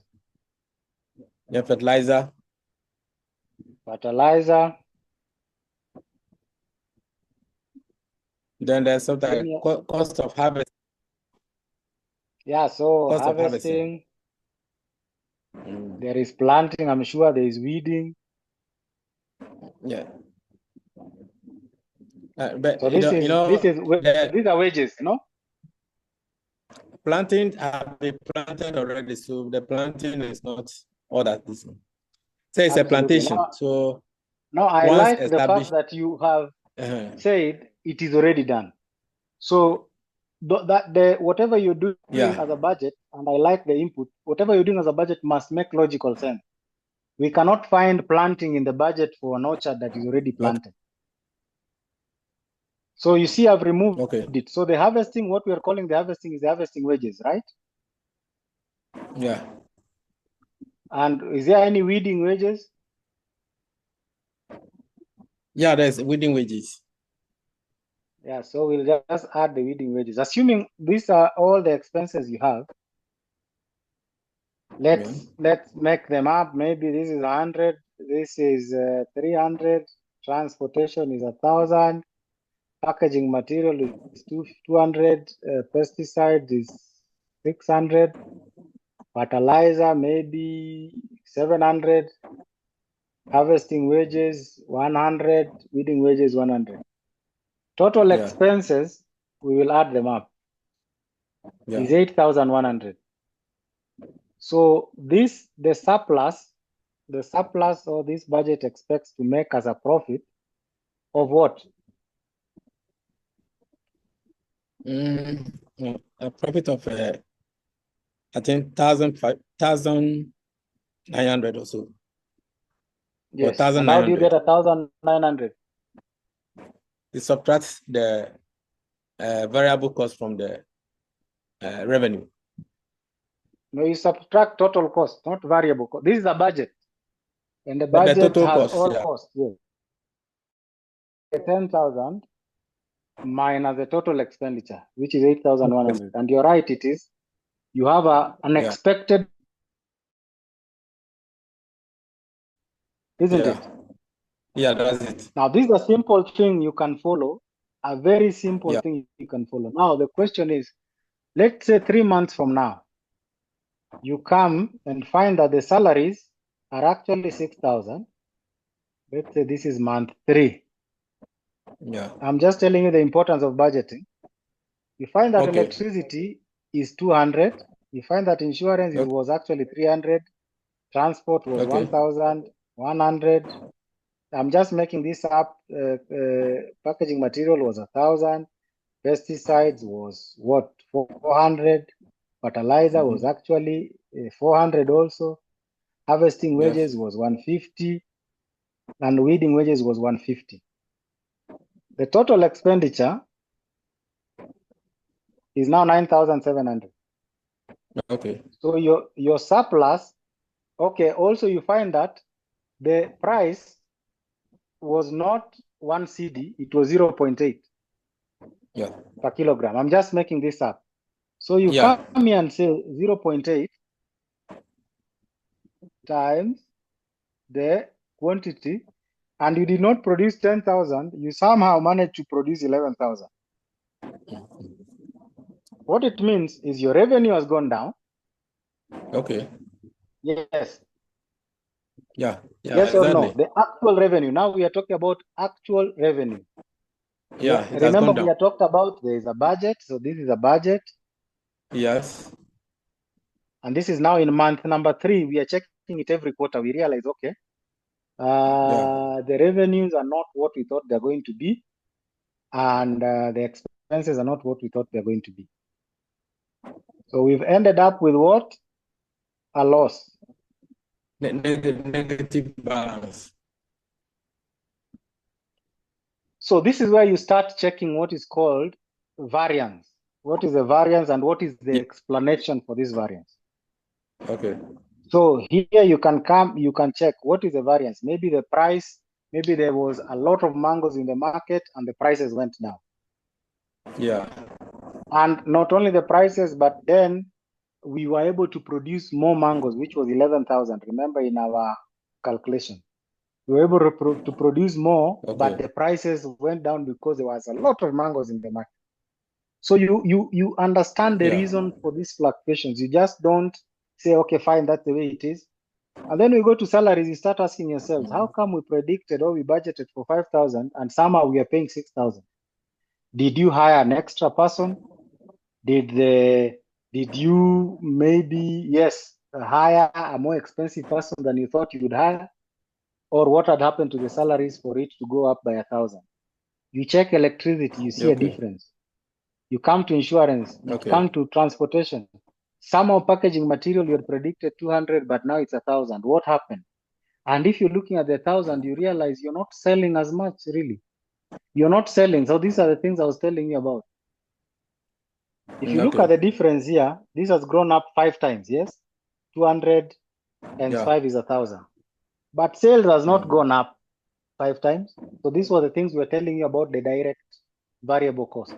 Yeah, fertilizer. Fertilizer. Then there's something cost of harvest. Yeah, so Cost of harvesting. There is planting, I'm sure there is weeding. Yeah. But So these are wages, no? Planting have been planted already, so the planting is not all that is. Say it's a plantation. Now I like the fact that you have said it is already done. So whatever you're doing as a budget, and I like the input, whatever you're doing as a budget must make logical sense. We cannot find planting in the budget for an orchard that is already planted. So you see, I've removed it. So the harvesting, what we are calling the harvesting, is the harvesting wages, right? Yeah. And is there any weeding wages? Yeah, there's weeding wages. Yeah, so we'll just add the weeding wages. Assuming these are all the expenses you have, let's make them up. Maybe this is 100, this is 300, transportation is 1,000, packaging material is 200, pesticide is 600, fertilizer maybe 700, harvesting wages 100, weeding wages 100. Total expenses, we will add them up, is 8,100. So the surplus or this budget expects to make as a profit of what? A profit of I think 1,900 or so. Yes. And how do you get 1,900? You subtract the variable cost from the revenue. No, you subtract total cost, not variable cost. This is a budget, and the budget has cost, all costs. Yes. 10,000 minus the total expenditure, which is 8,100. And you're right, it is. You have an expected, isn't it? Yeah, that's it. Now, this is a simple thing you can follow, a very simple thing you can follow. Now, the question is, let's say 3 months from now, you come and find that the salaries are actually 6,000. Let's say this is month 3. Yeah. I'm just telling you the importance of budgeting. You find that electricity is 200. You find that insurance was actually 300. Transport was 1,100. I'm just making this up. Packaging material was 1,000. Pesticides was what? 400. Fertilizer was actually 400 also. Harvesting wages was 150. And weeding wages was 150. The total expenditure is now 9,700. Okay. So your surplus, also you find that the price was not 1 CD, it was 0.8 per kilogram. I'm just making this up. So you come here and say 0.8 times the quantity, and you did not produce 10,000, you somehow managed to produce 11,000. What it means is your revenue has gone down. Okay. Yes. Yeah. Yes or no? The actual revenue. Now we are talking about actual revenue. Yeah. Remember, we are talked about there is a budget. So this is a budget. Yes. And this is now in month number 3. We are checking it every quarter. We realize, the revenues are not what we thought they're going to be. And the expenses are not what we thought they're going to be. So we've ended up with what? A loss. Negative balance. So this is where you start checking what is called variance. What is the variance and what is the explanation for this variance? Okay. So here you can check what is the variance. Maybe the price, maybe there was a lot of mangoes in the market and the prices went down. Yeah. And not only the prices, but then we were able to produce more mangoes, which was 11,000. Remember in our calculation, we were able to produce more, Okay. but the prices went down because there was a lot of mangoes in the market. So you understand the reason for these fluctuations. You just don't say, okay, fine, that's the way it is. And then we go to salaries, you start asking yourselves, how come we predicted or we budgeted for 5,000 and somehow we are paying 6,000? Did you hire an extra person? Did you maybe, yes, hire a more expensive person than you thought you would hire? Or what had happened to the salaries for it to go up by 1,000? You check electricity, you see a difference. You come to insurance, you come to transportation. Some of packaging material you had predicted 200, but now it's 1,000. What happened? And if you're looking at the 1,000, you realize you're not selling as much, really. You're not selling. So these are the things I was telling you about. If you look at the difference here, this has grown up 5 times, yes? 200 and 5 is 1,000. But sales has not gone up 5 times. So these were the things we were telling you about the direct variable cost.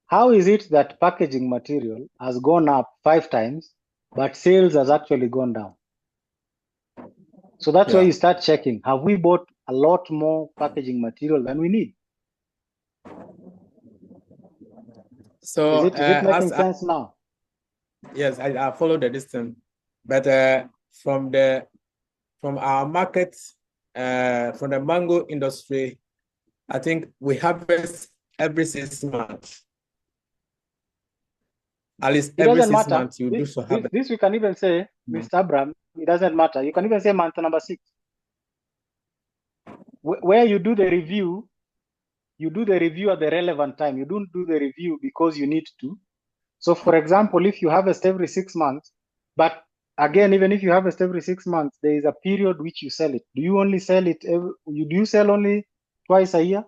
How is it that packaging material has gone up 5 times, but sales has actually gone down? So that's why you start checking. Have we bought a lot more packaging material than we need? So is it making sense now? Yes, I follow the distance, but from our market, from the mango industry, I think we harvest every 6 months. At least every 6 months you do so harvest. This we can even say, Mr. Abraham, it doesn't matter. You can even say month number 6. Where you do the review, at the relevant time. You don't do the review because you need to. So for example, if you harvest every 6 months, but again, even if you harvest every 6 months, there is a period which you sell it. Do you only sell it, do you sell only twice a year?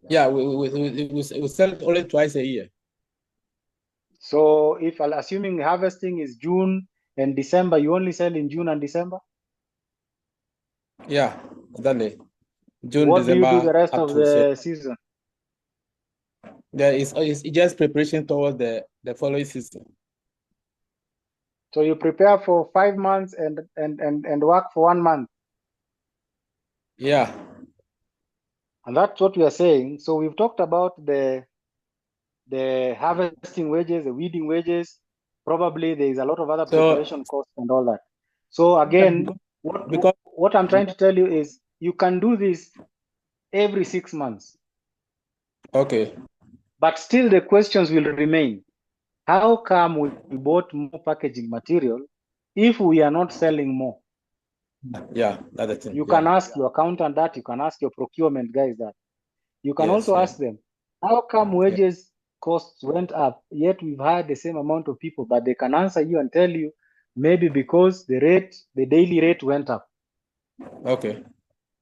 Yeah, we sell it only twice a year. So if assuming harvesting is June and December, you only sell in June and December? Yeah, exactly. June, what December, do you do the rest of the season? It's just preparation towards the following season. So you prepare for 5 months and work for 1 month. Yeah. And that's what we are saying. So we've talked about the harvesting wages, the weeding wages. Probably there is a lot of other preparation costs and all that. So again, what I'm trying to tell you is you can do this every 6 months. Okay. But still the questions will remain. How come we bought more packaging material if we are not selling more? Yeah, that's the thing. You can ask your accountant that, you can ask your procurement guys that. You can also ask them, how come wages costs went up, yet we've hired the same amount of people, but they can answer you and tell you, maybe because the daily rate went up. Okay.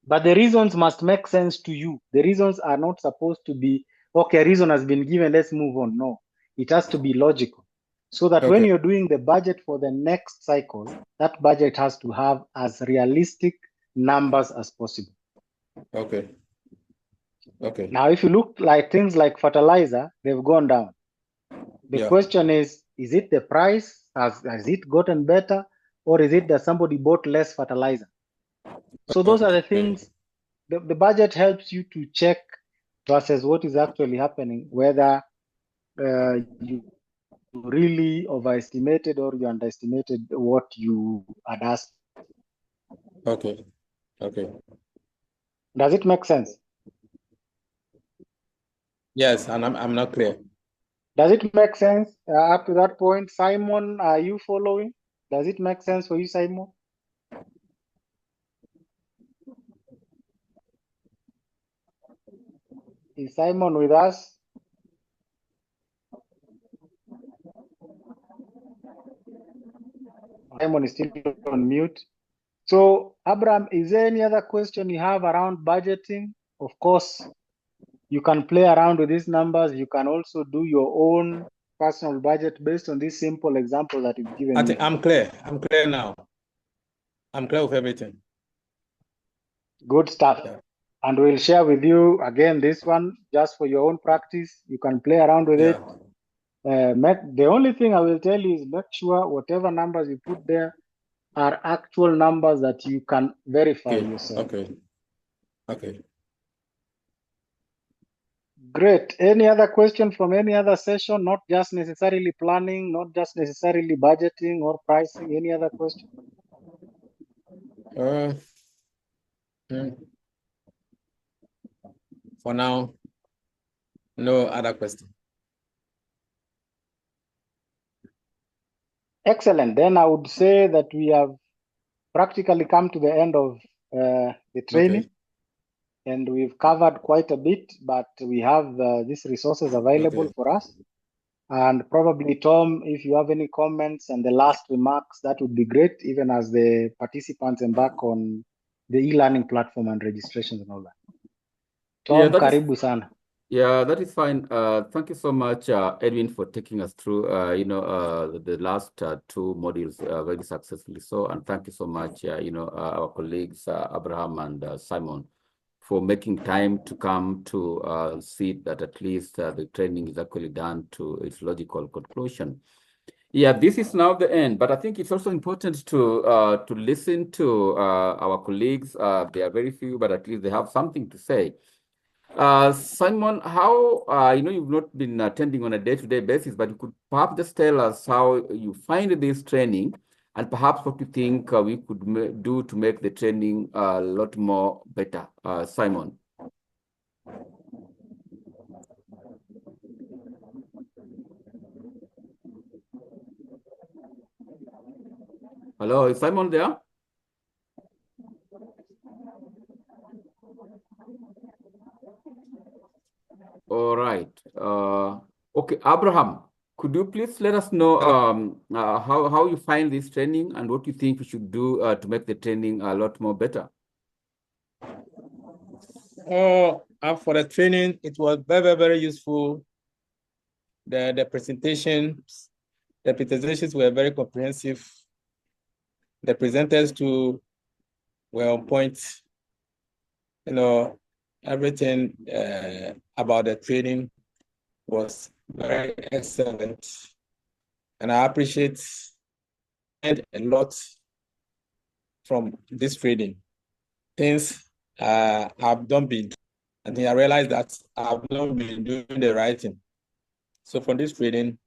But the reasons must make sense to you. The reasons are not supposed to be, okay, a reason has been given, let's move on. No, it has to be logical. So that when you're doing the budget for the next cycle, that budget has to have as realistic numbers as possible. Okay. Okay. Now, if you look like things like fertilizer, they've gone down. The question is it the price? Has it gotten better? Or is it that somebody bought less fertilizer? So those are the things. The budget helps you to check versus what is actually happening, whether you really overestimated or you underestimated what you had asked. Okay. Okay. Does it make sense? Yes, and I'm not clear. Does it make sense up to that point? Simon, are you following? Does it make sense for you, Simon? Is Simon with us? Simon is still on mute. So, Abraham, is there any other question you have around budgeting? Of course, You can play around with these numbers. You can also do your own personal budget based on this simple example that you've given. I think I'm clear. I'm clear now. I'm clear with everything. Good stuff. Yeah. And we'll share with you again this one just for your own practice. You can play around with it. The only thing I will tell you is make sure whatever numbers you put there are actual numbers that you can verify yourself. Okay. Great. Any other question from any other session? Not just necessarily planning, not just necessarily budgeting or pricing. Any other question? For now, no other question. Excellent. Then I would say that we have practically come to the end of the training. Okay. And we've covered quite a bit, but we have these resources available for us. And probably, Tom, if you have any comments and the last remarks, that would be great, even as the participants embark on the e-learning platform and registrations and all that. Tom, karibu sana. Yeah, that is fine. Thank you so much, Edwin, for taking us through, the last two modules very successfully. So, and thank you so much, our colleagues, Abraham and Simon, for making time to come to see that at least the training is actually done to its logical conclusion. Yeah, this is now the end, but I think it's also important to listen to our colleagues. They are very few, but at least they have something to say. Simon, how, you've not been attending on a day-to-day basis, but you could perhaps just tell us how you find this training and perhaps what you think we could do to make the training a lot more better. Simon. Hello, is Simon there? All right. Okay, Abraham, could you please let us know how you find this training and what you think we should do to make the training a lot more better? For the training, it was very, very useful. The presentations were very comprehensive. The presenters too were on point. Everything about the training was very excellent. And I appreciate a lot from this training. Things I've not been, and I realized that I've not been doing the right thing. So from this training,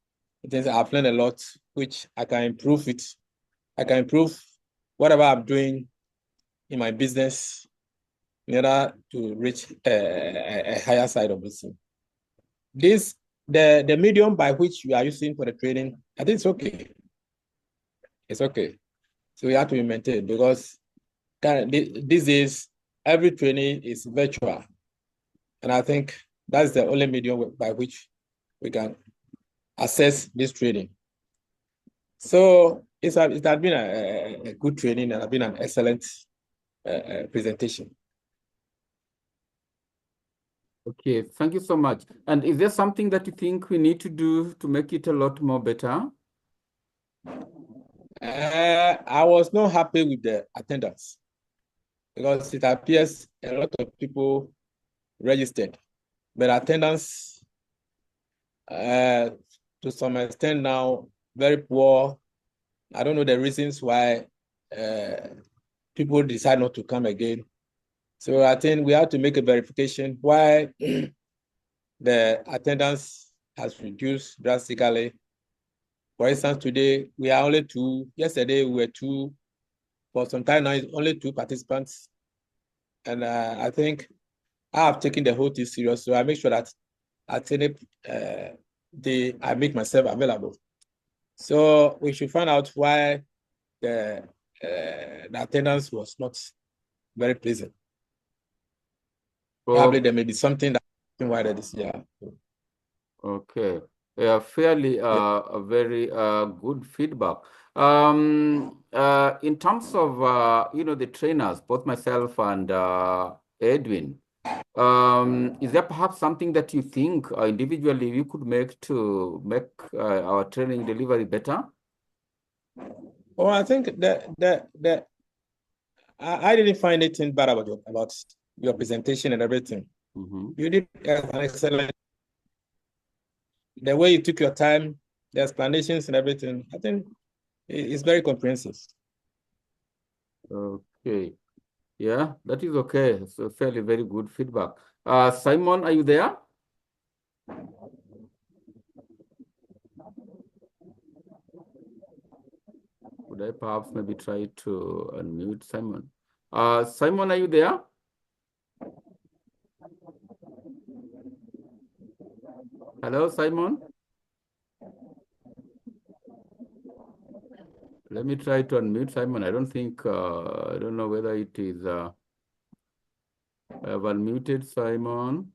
things I've learned a lot, which I can improve it. I can improve whatever I'm doing in my business in order to reach a higher side of this thing. The medium by which you are using for the training, I think it's okay. It's okay. So we have to maintain because these days, every training is virtual. And I think that's the only medium by which we can assess this training. So it has been a good training and has been an excellent presentation. Okay, thank you so much. And is there something that you think we need to do to make it a lot more better? I was not happy with the attendance because it appears a lot of people registered, but attendance to some extent now very poor. I don't know the reasons why people decide not to come again. So I think we have to make a verification why the attendance has reduced drastically. For instance, today we are only 2. Yesterday we were 2. For some time now, it's only 2 participants. And I think I have taken the whole thing serious. So I make sure that at any day I make myself available. So we should find out why the attendance was not very pleasant. Probably there may be something that why that is, yeah. Okay. Yeah, fairly a very good feedback. In terms of the trainers, both myself and Edwin, Is there perhaps something that you think individually we could make to make our training delivery better? Well, I think that I didn't find anything bad about your presentation and everything. You did an excellent. The way you took your time, the explanations and everything, I think it's very comprehensive. Okay. Yeah, that is okay. So fairly very good feedback. Simon, are you there? Would I perhaps maybe try to unmute Simon? Simon, are you there? Hello, Simon. Let me try to unmute Simon. I don't think, I don't know whether it is, I have unmuted Simon.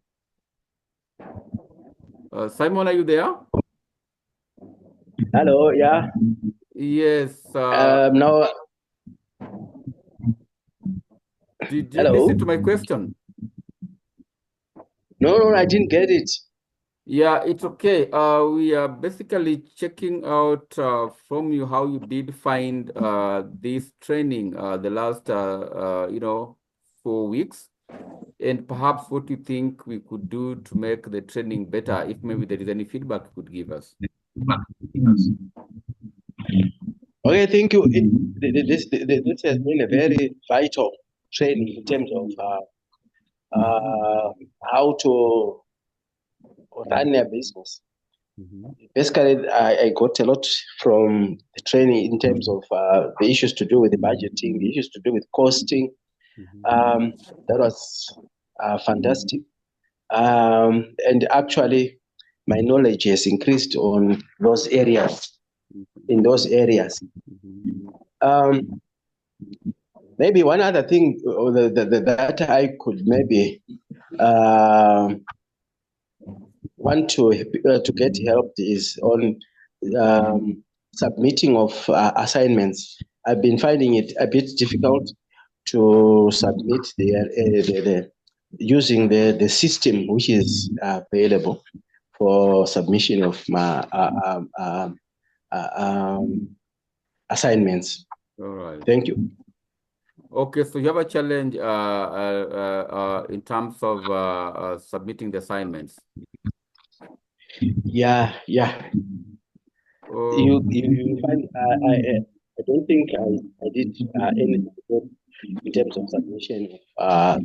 Simon, are you there? Hello, yeah. Yes. No. Did you listen to my question? No, I didn't get it. Yeah, it's okay. We are basically checking out from you how you did find this training the last, 4 weeks, and perhaps what you think we could do to make the training better, if maybe there is any feedback you could give us. Okay, thank you. This has been a very vital training in terms of how to run a business. Basically, I got a lot from the training in terms of the issues to do with the budgeting, the issues to do with costing. That was fantastic. And actually, my knowledge has increased on those areas, in those areas. Maybe one other thing that I could maybe want to get help is on submitting of assignments. I've been finding it a bit difficult to submit using the system which is available for submission of my assignments. All right. Thank you. Okay, so you have a challenge in terms of submitting the assignments. Yeah. You find I don't think I did anything in terms of submission of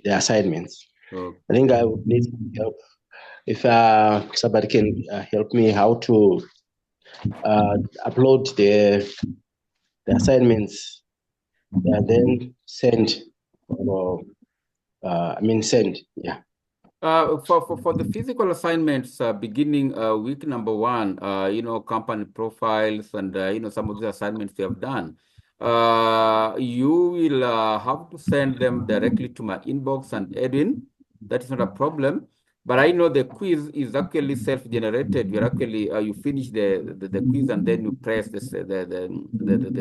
the assignments. Okay. I think I would need help. If somebody can help me how to upload the assignments and then send, send, yeah. For the physical assignments, beginning week number 1, company profiles and, some of the assignments you have done, you will have to send them directly to my inbox and Edwin. That is not a problem. But I know the quiz is actually self-generated. You're actually you finish the quiz and then you press the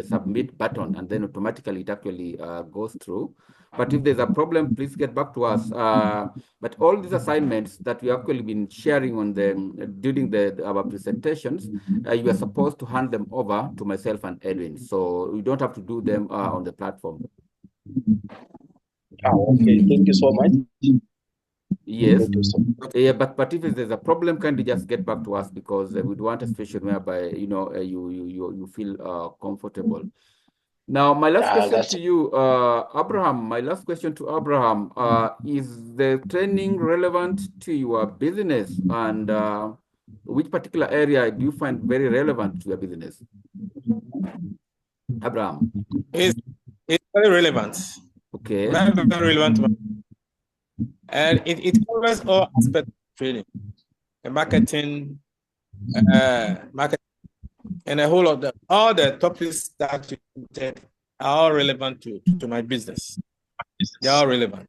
submit button, and then automatically it actually goes through. But if there's a problem, please get back to us. But all these assignments that we actually been sharing on during our presentations, you are supposed to hand them over to myself and Edwin, so you don't have to do them on the platform. Okay, thank you so much. Yes. Yeah, but if there's a problem, kindly just get back to us, because we'd want a situation whereby you feel comfortable. Now, my last question to you, Abraham. My last question to Abraham: is the training relevant to your business, and which particular area do you find very relevant to your business? Abraham. It's very relevant. Okay. Very relevant. And it covers all aspects of training, the marketing, and a whole lot of all the topics that you did are all relevant to my business. They are relevant.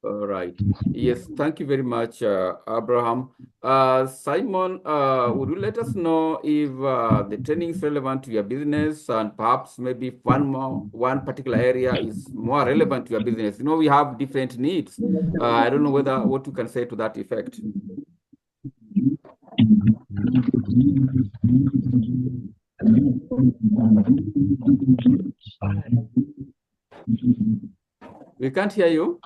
All right. Yes, thank you very much, Abraham. Simon, would you let us know if the training is relevant to your business, and perhaps maybe one particular area is more relevant to your business? You know, we have different needs. I don't know what you can say to that effect. We can't hear you.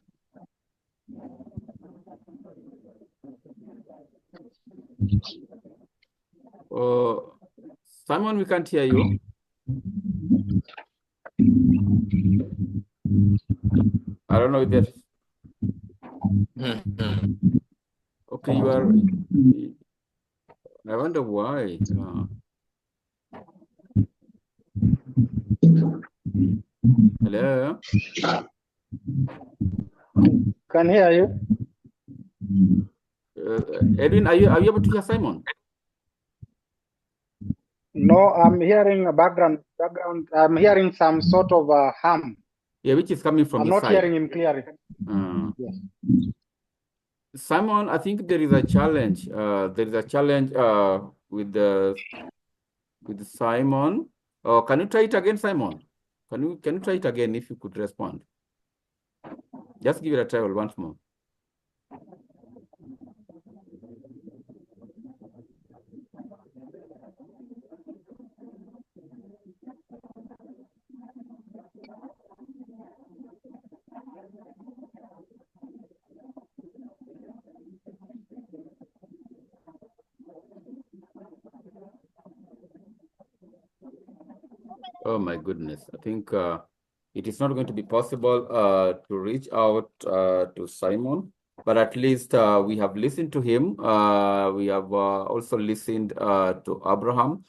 Simon, we can't hear you. I don't know if that. Okay, you are. I wonder why. Hello. Can hear you. Edwin, are you able to hear Simon? No, I'm hearing a background. I'm hearing some sort of hum. Yeah, which is coming from I'm his not side. hearing him clearly. Yes. Simon, I think there is a challenge. There is a challenge with Simon. Can you try it again, Simon? Can you try it again if you could respond? Just give it a try once more. Oh my goodness. I think it is not going to be possible to reach out to Simon, but at least we have listened to him. We have also listened to Abraham.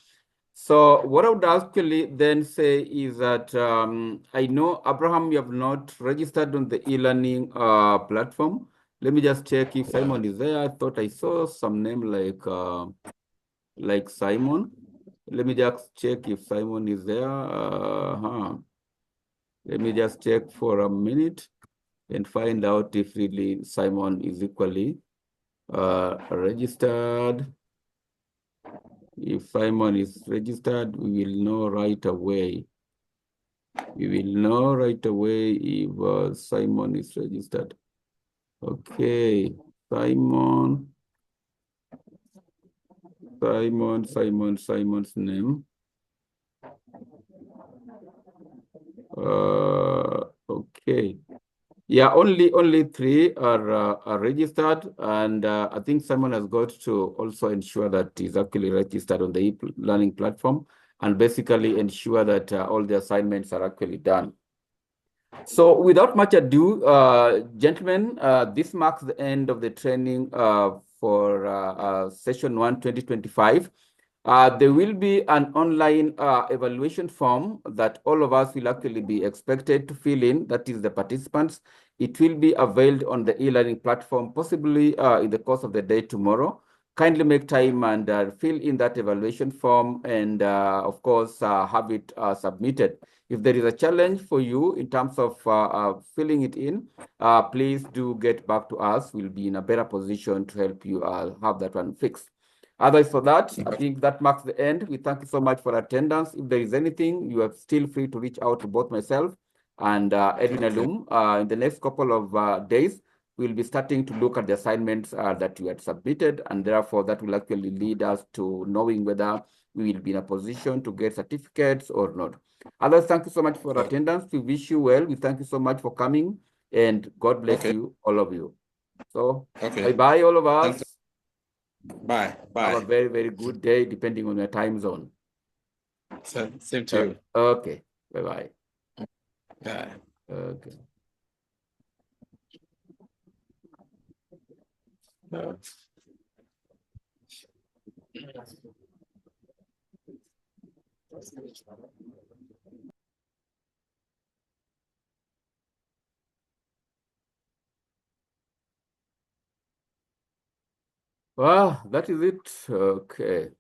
So what I would actually then say is that I know, Abraham, you have not registered on the e-learning platform. Let me just check if Simon is there. I thought I saw some name like Simon. Let me just check if Simon is there. Let me just check for a minute and find out if really Simon is equally registered. If Simon is registered, we will know right away. We will know right away if Simon is registered. Okay, Simon's name. Okay. Yeah, only 3 are registered, and I think Simon has got to also ensure that he's actually registered on the e-learning platform and basically ensure that all the assignments are actually done. So without much ado, gentlemen, this marks the end of the training for session 1, 2025. There will be an online evaluation form that all of us will actually be expected to fill in, that is the participants. It will be availed on the e-learning platform, possibly in the course of the day tomorrow. Kindly make time and fill in that evaluation form and, of course, have it submitted. If there is a challenge for you in terms of filling it in, please do get back to us. We'll be in a better position to help you have that one fixed. Otherwise, for that, I think that marks the end. We thank you so much for attendance. If there is anything, you are still free to reach out to both myself and Edwin Alum. In the next couple of days, we'll be starting to look at the assignments that you had submitted, and therefore that will actually lead us to knowing whether we will be in a position to get certificates or not. Otherwise, thank you so much for attendance. We wish you well. We thank you so much for coming, and God bless you, all of you. So, bye-bye, all of us. Bye. Have a very, very good day, depending on your time zone. Same to you. Okay. Bye-bye. Bye. Okay. No. Well, that is it. Okay.